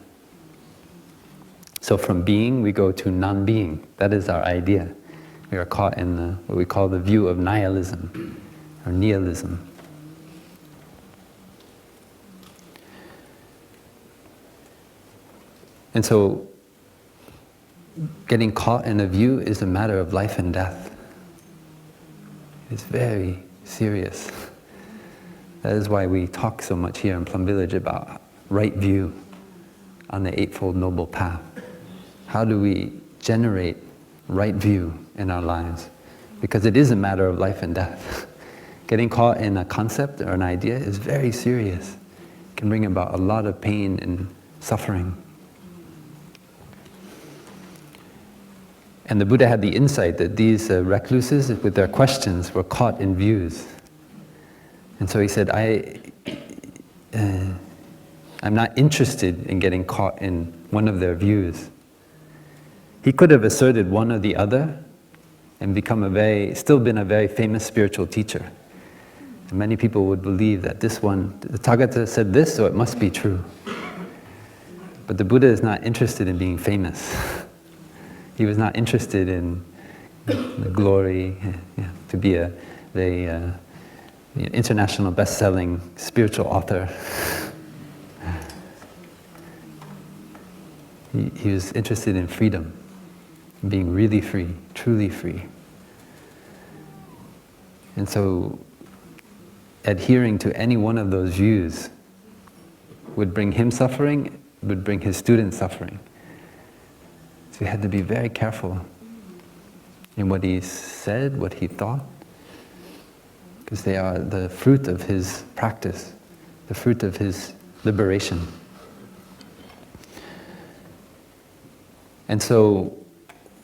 So from being, we go to non-being. That is our idea. We are caught in what we call the view of nihilism, or nihilism. And so, getting caught in a view is a matter of life and death. It's very serious. That is why we talk so much here in Plum Village about right view on the Eightfold Noble Path. How do we generate right view in our lives? Because it is a matter of life and death. Getting caught in a concept or an idea is very serious. It can bring about a lot of pain and suffering. And the Buddha had the insight that these recluses, with their questions, were caught in views. And so he said, I'm not interested in getting caught in one of their views. He could have asserted one or the other and still been a very famous spiritual teacher. And many people would believe that this one, the Tathagata said this, so it must be true. But the Buddha is not interested in being famous. He was not interested in the glory, to be the international best-selling spiritual author. He was interested in freedom, being really free, truly free. And so adhering to any one of those views would bring him suffering, would bring his students suffering. So he had to be very careful in what he said, what he thought, because they are the fruit of his practice, the fruit of his liberation. And so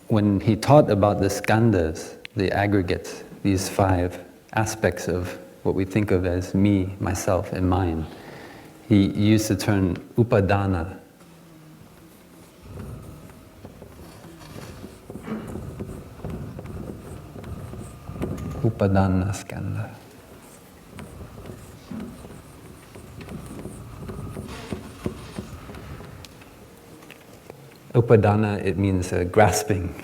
when he taught about the skandhas, the aggregates, these 5 aspects of what we think of as me, myself, and mine, he used the term upadana. Upadana skandha. Upadana, it means grasping.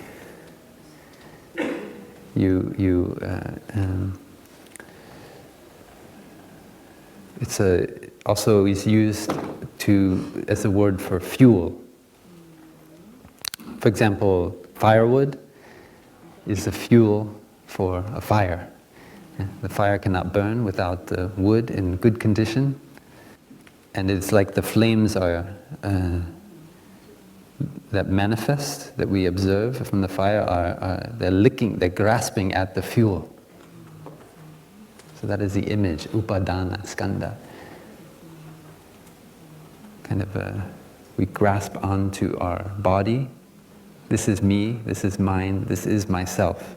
It's also is used as a word for fuel. For example, firewood is the fuel for a fire. The fire cannot burn without the wood in good condition, and it's like the flames are that manifest, that we observe from the fire, they're grasping at the fuel. So that is the image, upadana, skandha. We grasp onto our body. This is me, this is mine, this is myself.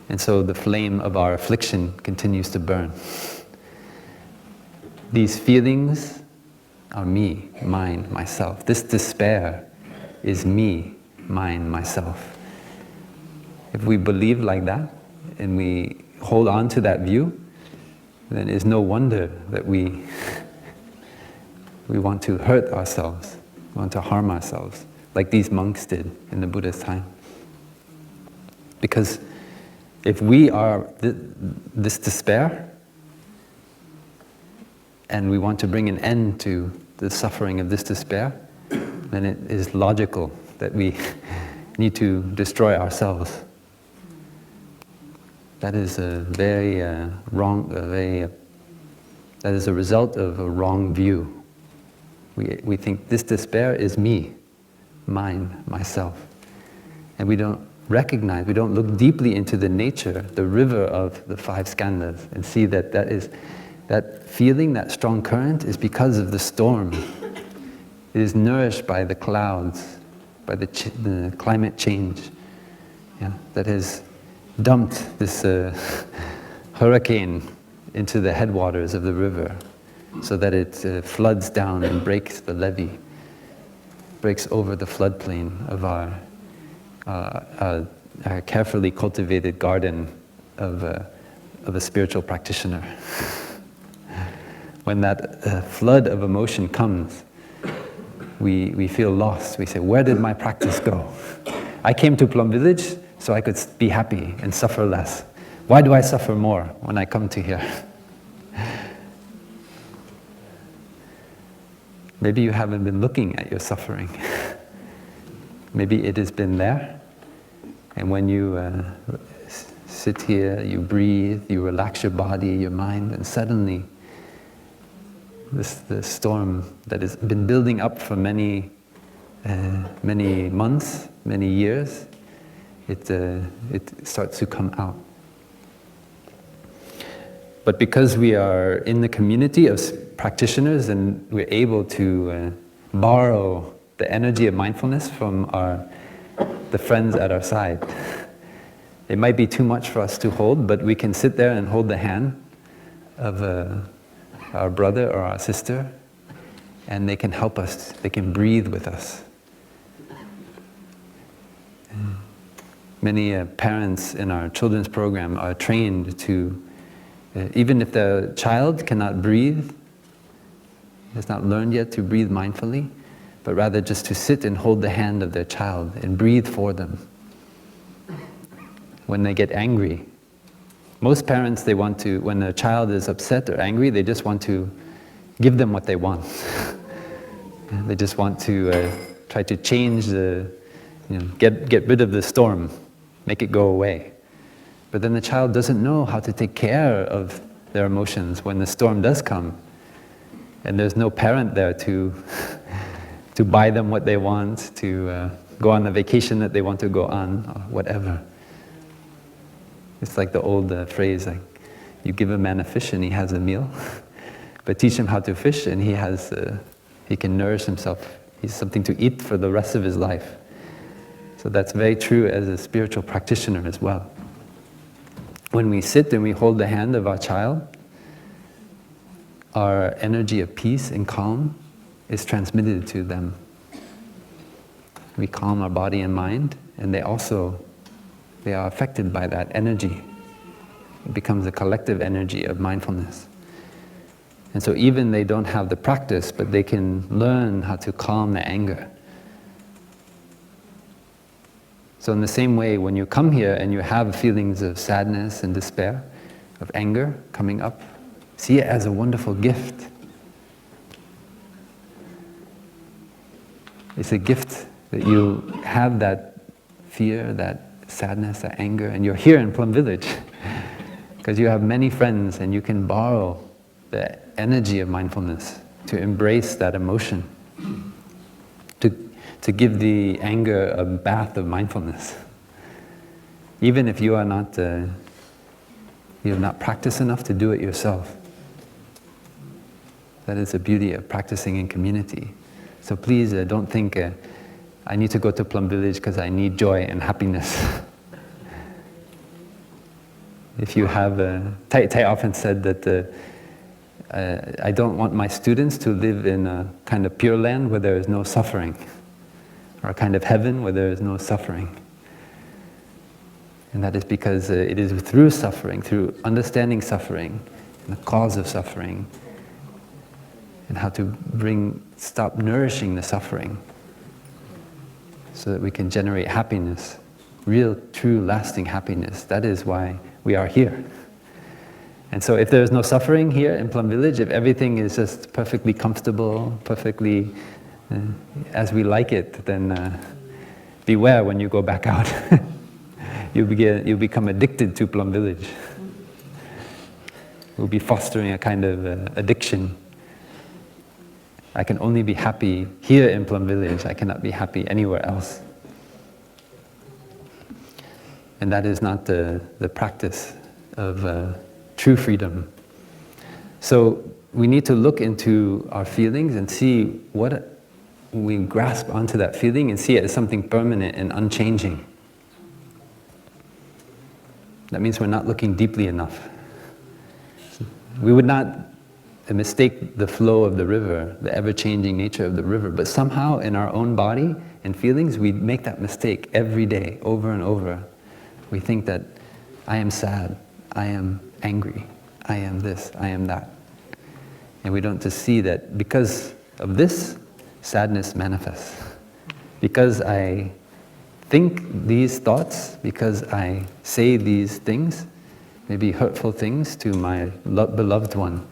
And so the flame of our affliction continues to burn. These feelings are me, mine, myself. This despair is me, mine, myself. If we believe like that, and we hold on to that view, then it's no wonder that we want to hurt ourselves, want to harm ourselves, like these monks did in the Buddha's time. Because if we are this despair, and we want to bring an end to the suffering of this despair, then it is logical that we need to destroy ourselves. That is a very that is a result of a wrong view. We think this despair is me, mine, myself. And we don't recognize, we don't look deeply into the nature, the river of the 5 skandhas, and see that feeling, that strong current, is because of the storm. It is nourished by the clouds, by the climate change, that has dumped this hurricane into the headwaters of the river, so that it floods down and breaks the levee, breaks over the floodplain of our carefully cultivated garden of a spiritual practitioner. When that flood of emotion comes, we feel lost. We say, where did my practice go? I came to Plum Village so I could be happy and suffer less. Why do I suffer more when I come to here? Maybe you haven't been looking at your suffering. Maybe it has been there, and when you sit here, you breathe, you relax your body, your mind, and suddenly the storm that has been building up for many months, many years, it starts to come out. But because we are in the community of practitioners and we're able to borrow the energy of mindfulness from the friends at our side, it might be too much for us to hold, but we can sit there and hold the hand of our brother or our sister, and they can help us, they can breathe with us. Many parents in our children's program are trained to, even if the child cannot breathe, has not learned yet to breathe mindfully, but rather just to sit and hold the hand of their child and breathe for them. When they get angry, most parents, they want to, when a child is upset or angry, they just want to give them what they want. They just want to try to change get rid of the storm, make it go away. But then the child doesn't know how to take care of their emotions when the storm does come. And there's no parent there to buy them what they want, to go on the vacation that they want to go on, or whatever. It's like the old phrase, like, you give a man a fish and he has a meal, but teach him how to fish and he can nourish himself. He's something to eat for the rest of his life. So that's very true as a spiritual practitioner as well. When we sit and we hold the hand of our child, our energy of peace and calm is transmitted to them. We calm our body and mind, and they are affected by that energy. It becomes a collective energy of mindfulness. And so even they don't have the practice, but they can learn how to calm the anger. So in the same way, when you come here and you have feelings of sadness and despair, of anger coming up, see it as a wonderful gift. It's a gift that you have that fear, that sadness, that anger, and you're here in Plum Village because you have many friends and you can borrow the energy of mindfulness to embrace that emotion, to give the anger a bath of mindfulness. Even if you are not, you have not practiced enough to do it yourself. That is the beauty of practicing in community. So please don't think, I need to go to Plum Village because I need joy and happiness. If you have, Tai often said that I don't want my students to live in a kind of pure land where there is no suffering, or a kind of heaven where there is no suffering. And that is because it is through suffering, through understanding suffering, and the cause of suffering, and how to stop nourishing the suffering, so that we can generate happiness, real, true, lasting happiness. That is why we are here. And so if there is no suffering here in Plum Village, if everything is just perfectly comfortable, perfectly as we like it, then beware when you go back out. You'll become addicted to Plum Village. We'll be fostering a kind of addiction. I can only be happy here in Plum Village. I cannot be happy anywhere else. And that is not the practice of true freedom. So we need to look into our feelings and see what we grasp onto that feeling and see it as something permanent and unchanging. That means we're not looking deeply enough. We would not mistake the flow of the river, the ever-changing nature of the river, but somehow in our own body and feelings, we make that mistake every day, over and over. We think that I am sad, I am angry, I am this, I am that. And we don't just see that because of this, sadness manifests. Because I think these thoughts, because I say these things, maybe hurtful things to my beloved one,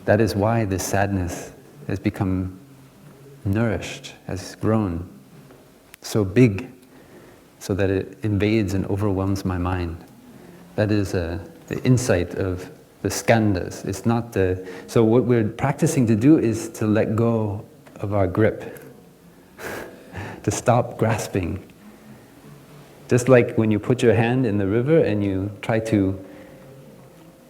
that is why this sadness has become nourished, has grown so big, so that it invades and overwhelms my mind. That is the insight of the skandhas. It's not so what we're practicing to do is to let go of our grip, to stop grasping. Just like when you put your hand in the river and you try to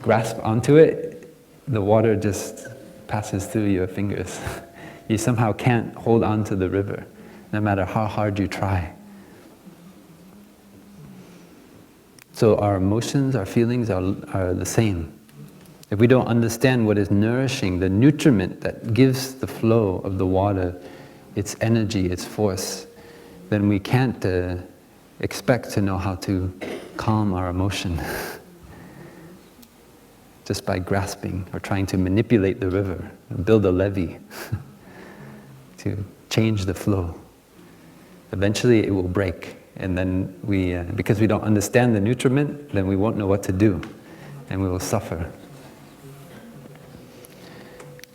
grasp onto it, the water just passes through your fingers. You somehow can't hold on to the river, no matter how hard you try. So our emotions, our feelings are the same. If we don't understand what is nourishing, the nutriment that gives the flow of the water its energy, its force, then we can't expect to know how to calm our emotion just by grasping or trying to manipulate the river, build a levee to change the flow. Eventually it will break, and then because we don't understand the nutriment, then we won't know what to do, and we will suffer.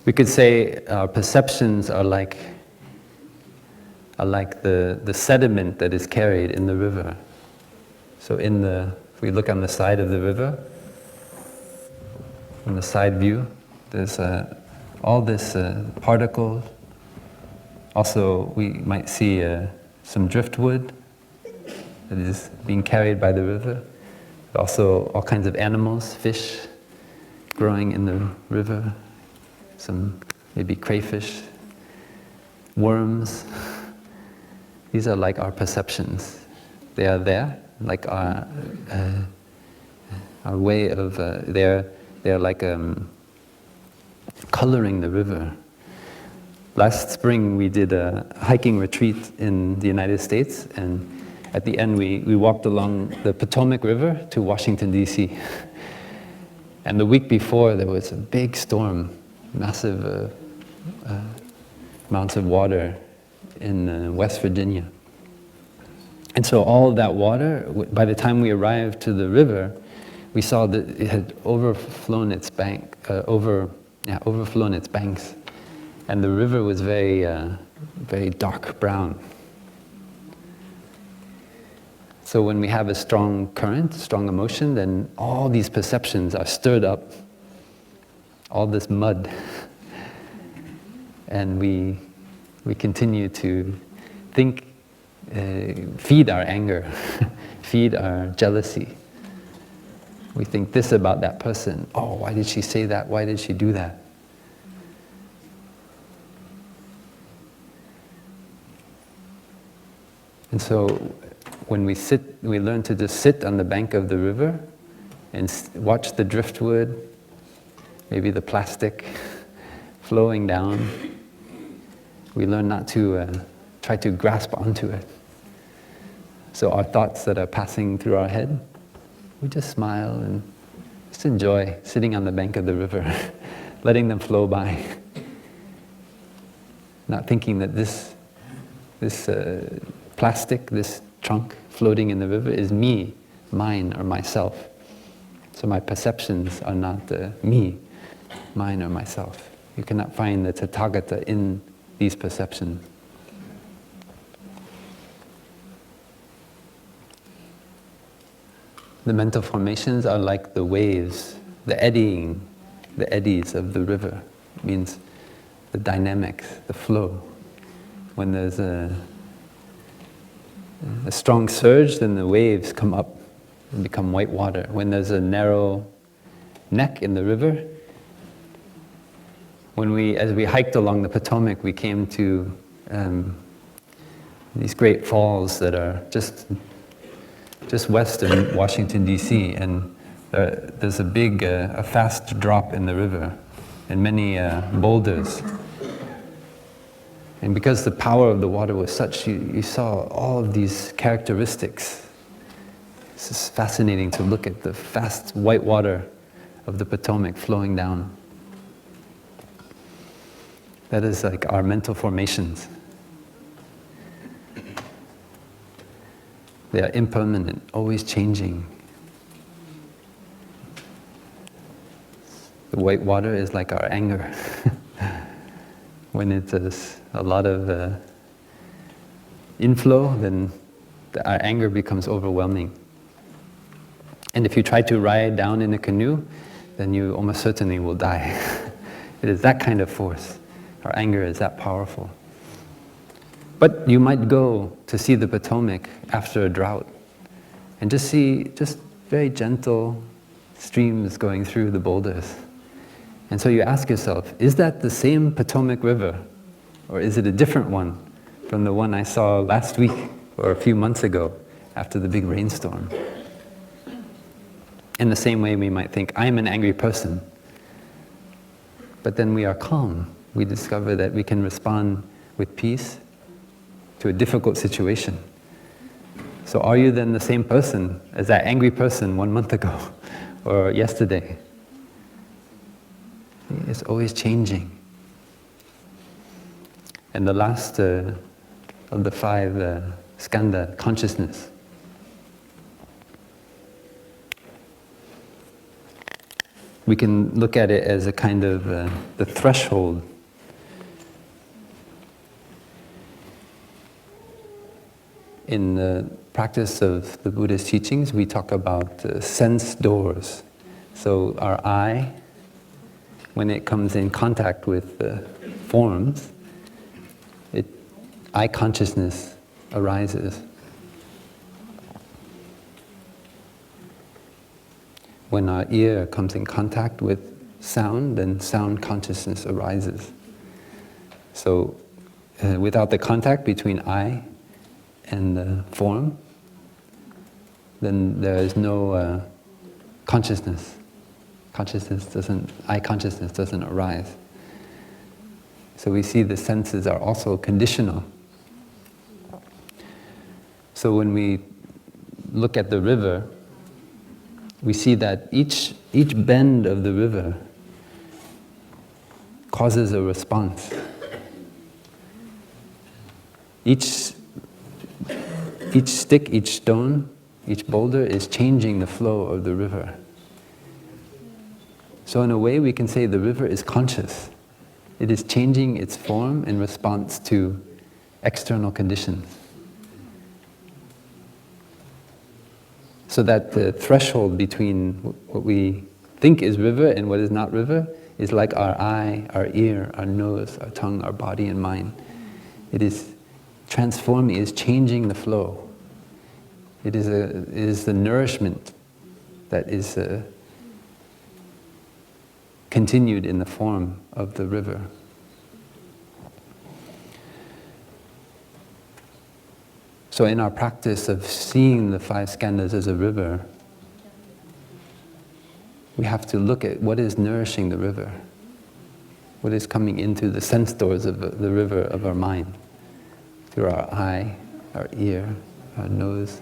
We could say our perceptions are like the sediment that is carried in the river. So if we look on the side of the river, from the side view, there's all this particles. Also, we might see some driftwood that is being carried by the river. Also, all kinds of animals, fish, growing in the river. Some maybe crayfish, worms. These are like our perceptions. They are there, like our way of. They're like coloring the river. Last spring we did a hiking retreat in the United States, and at the end we walked along the Potomac River to Washington, D.C. And the week before there was a big storm, massive amounts of water in West Virginia. And so all that water, by the time we arrived to the river, we saw that it had overflown its overflown its banks, and the river was very, very dark brown. So when we have a strong current, strong emotion, then all these perceptions are stirred up, all this mud, and we continue to think, feed our anger, feed our jealousy. We think this about that person. Oh, why did she say that? Why did she do that? And so when we learn to just sit on the bank of the river and watch the driftwood, maybe the plastic flowing down. We learn not to try to grasp onto it. So our thoughts that are passing through our head, we just smile and just enjoy sitting on the bank of the river, letting them flow by. Not thinking that this plastic, this trunk floating in the river is me, mine, or myself. So my perceptions are not me, mine, or myself. You cannot find the Tathagata in these perceptions. The mental formations are like the waves, the eddies of the river. It means the dynamics, the flow. When there's a strong surge, then the waves come up and become white water. When there's a narrow neck in the river, as we hiked along the Potomac, we came to these great falls that are just west of Washington, D.C., and there's a fast drop in the river and many boulders. And because the power of the water was such, you saw all of these characteristics. It's just fascinating to look at the fast white water of the Potomac flowing down. That is like our mental formations. They are impermanent, always changing. The white water is like our anger. When it is a lot of inflow, then our anger becomes overwhelming. And if you try to ride down in a canoe, then you almost certainly will die. It is that kind of force. Our anger is that powerful. But you might go to see the Potomac after a drought and just very gentle, streams going through the boulders. And so you ask yourself, is that the same Potomac River? Or is it a different one from the one I saw last week or a few months ago after the big rainstorm? In the same way we might think, I'm an angry person. But then we are calm. We discover that we can respond with peace to a difficult situation. So are you then the same person as that angry person 1 month ago or yesterday? It's always changing. And the last of the 5 skandha, consciousness. We can look at it as a kind of the threshold. In the practice of the Buddhist teachings, we talk about sense doors. So our eye, when it comes in contact with forms, eye consciousness arises. When our ear comes in contact with sound, then sound consciousness arises. So without the contact between eye and the form, then there is no consciousness. Eye consciousness doesn't arise. So we see the senses are also conditional. So when we look at the river, we see that each bend of the river causes a response. Each stick, each stone, each boulder is changing the flow of the river. So in a way we can say the river is conscious. It is changing its form in response to external conditions. So that the threshold between what we think is river and what is not river is like our eye, our ear, our nose, our tongue, our body and mind. It is transforming, it is changing the flow. It is the nourishment that is continued in the form of the river. So in our practice of seeing the 5 skandhas as a river, we have to look at what is nourishing the river, what is coming into the sense doors of the river of our mind, through our eye, our ear, our nose,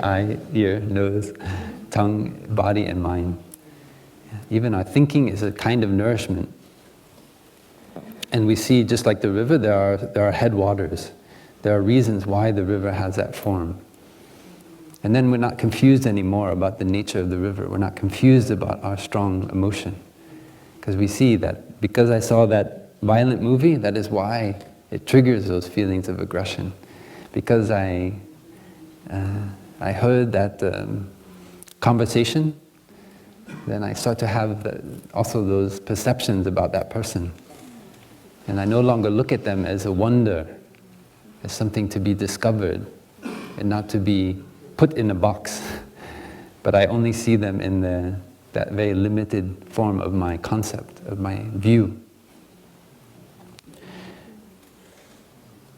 eye, ear, nose, tongue, body and mind. Even our thinking is a kind of nourishment. And we see, just like the river, there are headwaters. There are reasons why the river has that form. And then we're not confused anymore about the nature of the river. We're not confused about our strong emotion. Because we see that because I saw that violent movie, that is why it triggers those feelings of aggression. Because I heard that conversation, then I start to have also those perceptions about that person. And I no longer look at them as a wonder, as something to be discovered, and not to be put in a box. But I only see them in that very limited form of my concept, of my view.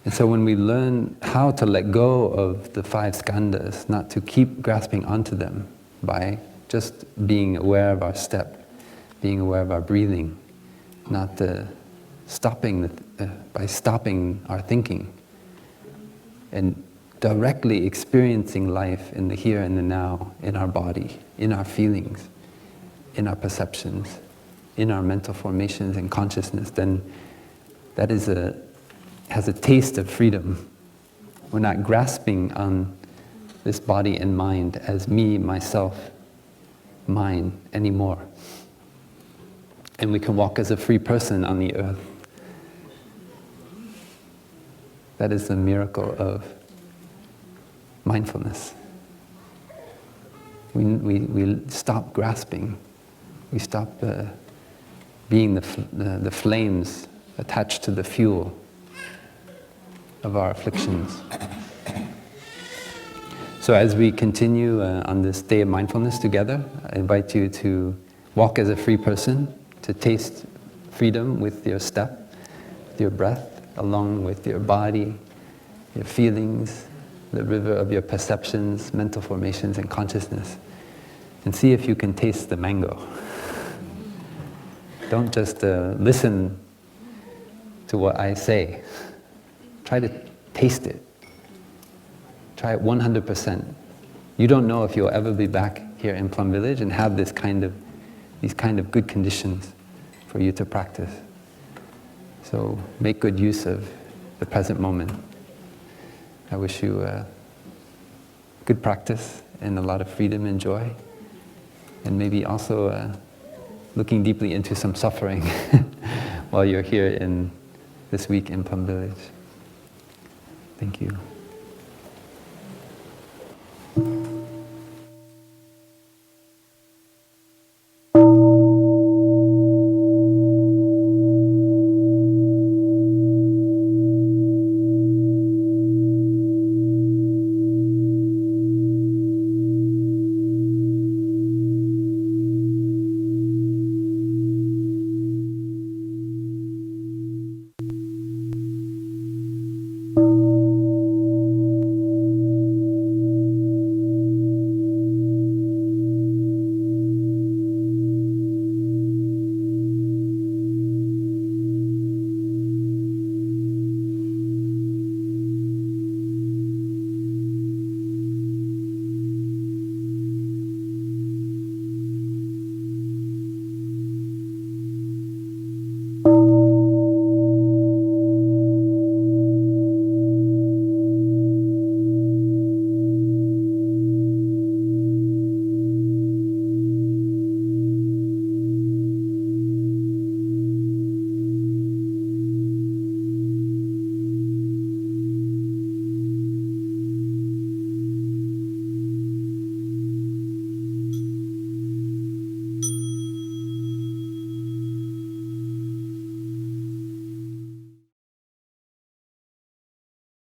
And so when we learn how to let go of the 5 skandhas, not to keep grasping onto them by just being aware of our step, being aware of our breathing, not by stopping our thinking, and directly experiencing life in the here and the now, in our body, in our feelings, in our perceptions, in our mental formations and consciousness, then that has a taste of freedom. We're not grasping on this body and mind as me, myself, mine anymore. And we can walk as a free person on the earth. That is the miracle of mindfulness. We stop grasping. We stop being the flames attached to the fuel of our afflictions. So as we continue on this day of mindfulness together, I invite you to walk as a free person, to taste freedom with your step, with your breath, along with your body, your feelings, the river of your perceptions, mental formations, and consciousness. And see if you can taste the mango. Don't just listen to what I say. Try to taste it. Try it 100%. You don't know if you'll ever be back here in Plum Village and have these kind of good conditions for you to practice. So make good use of the present moment. I wish you good practice and a lot of freedom and joy, and maybe also looking deeply into some suffering while you're here in this week in Plum Village. Thank you.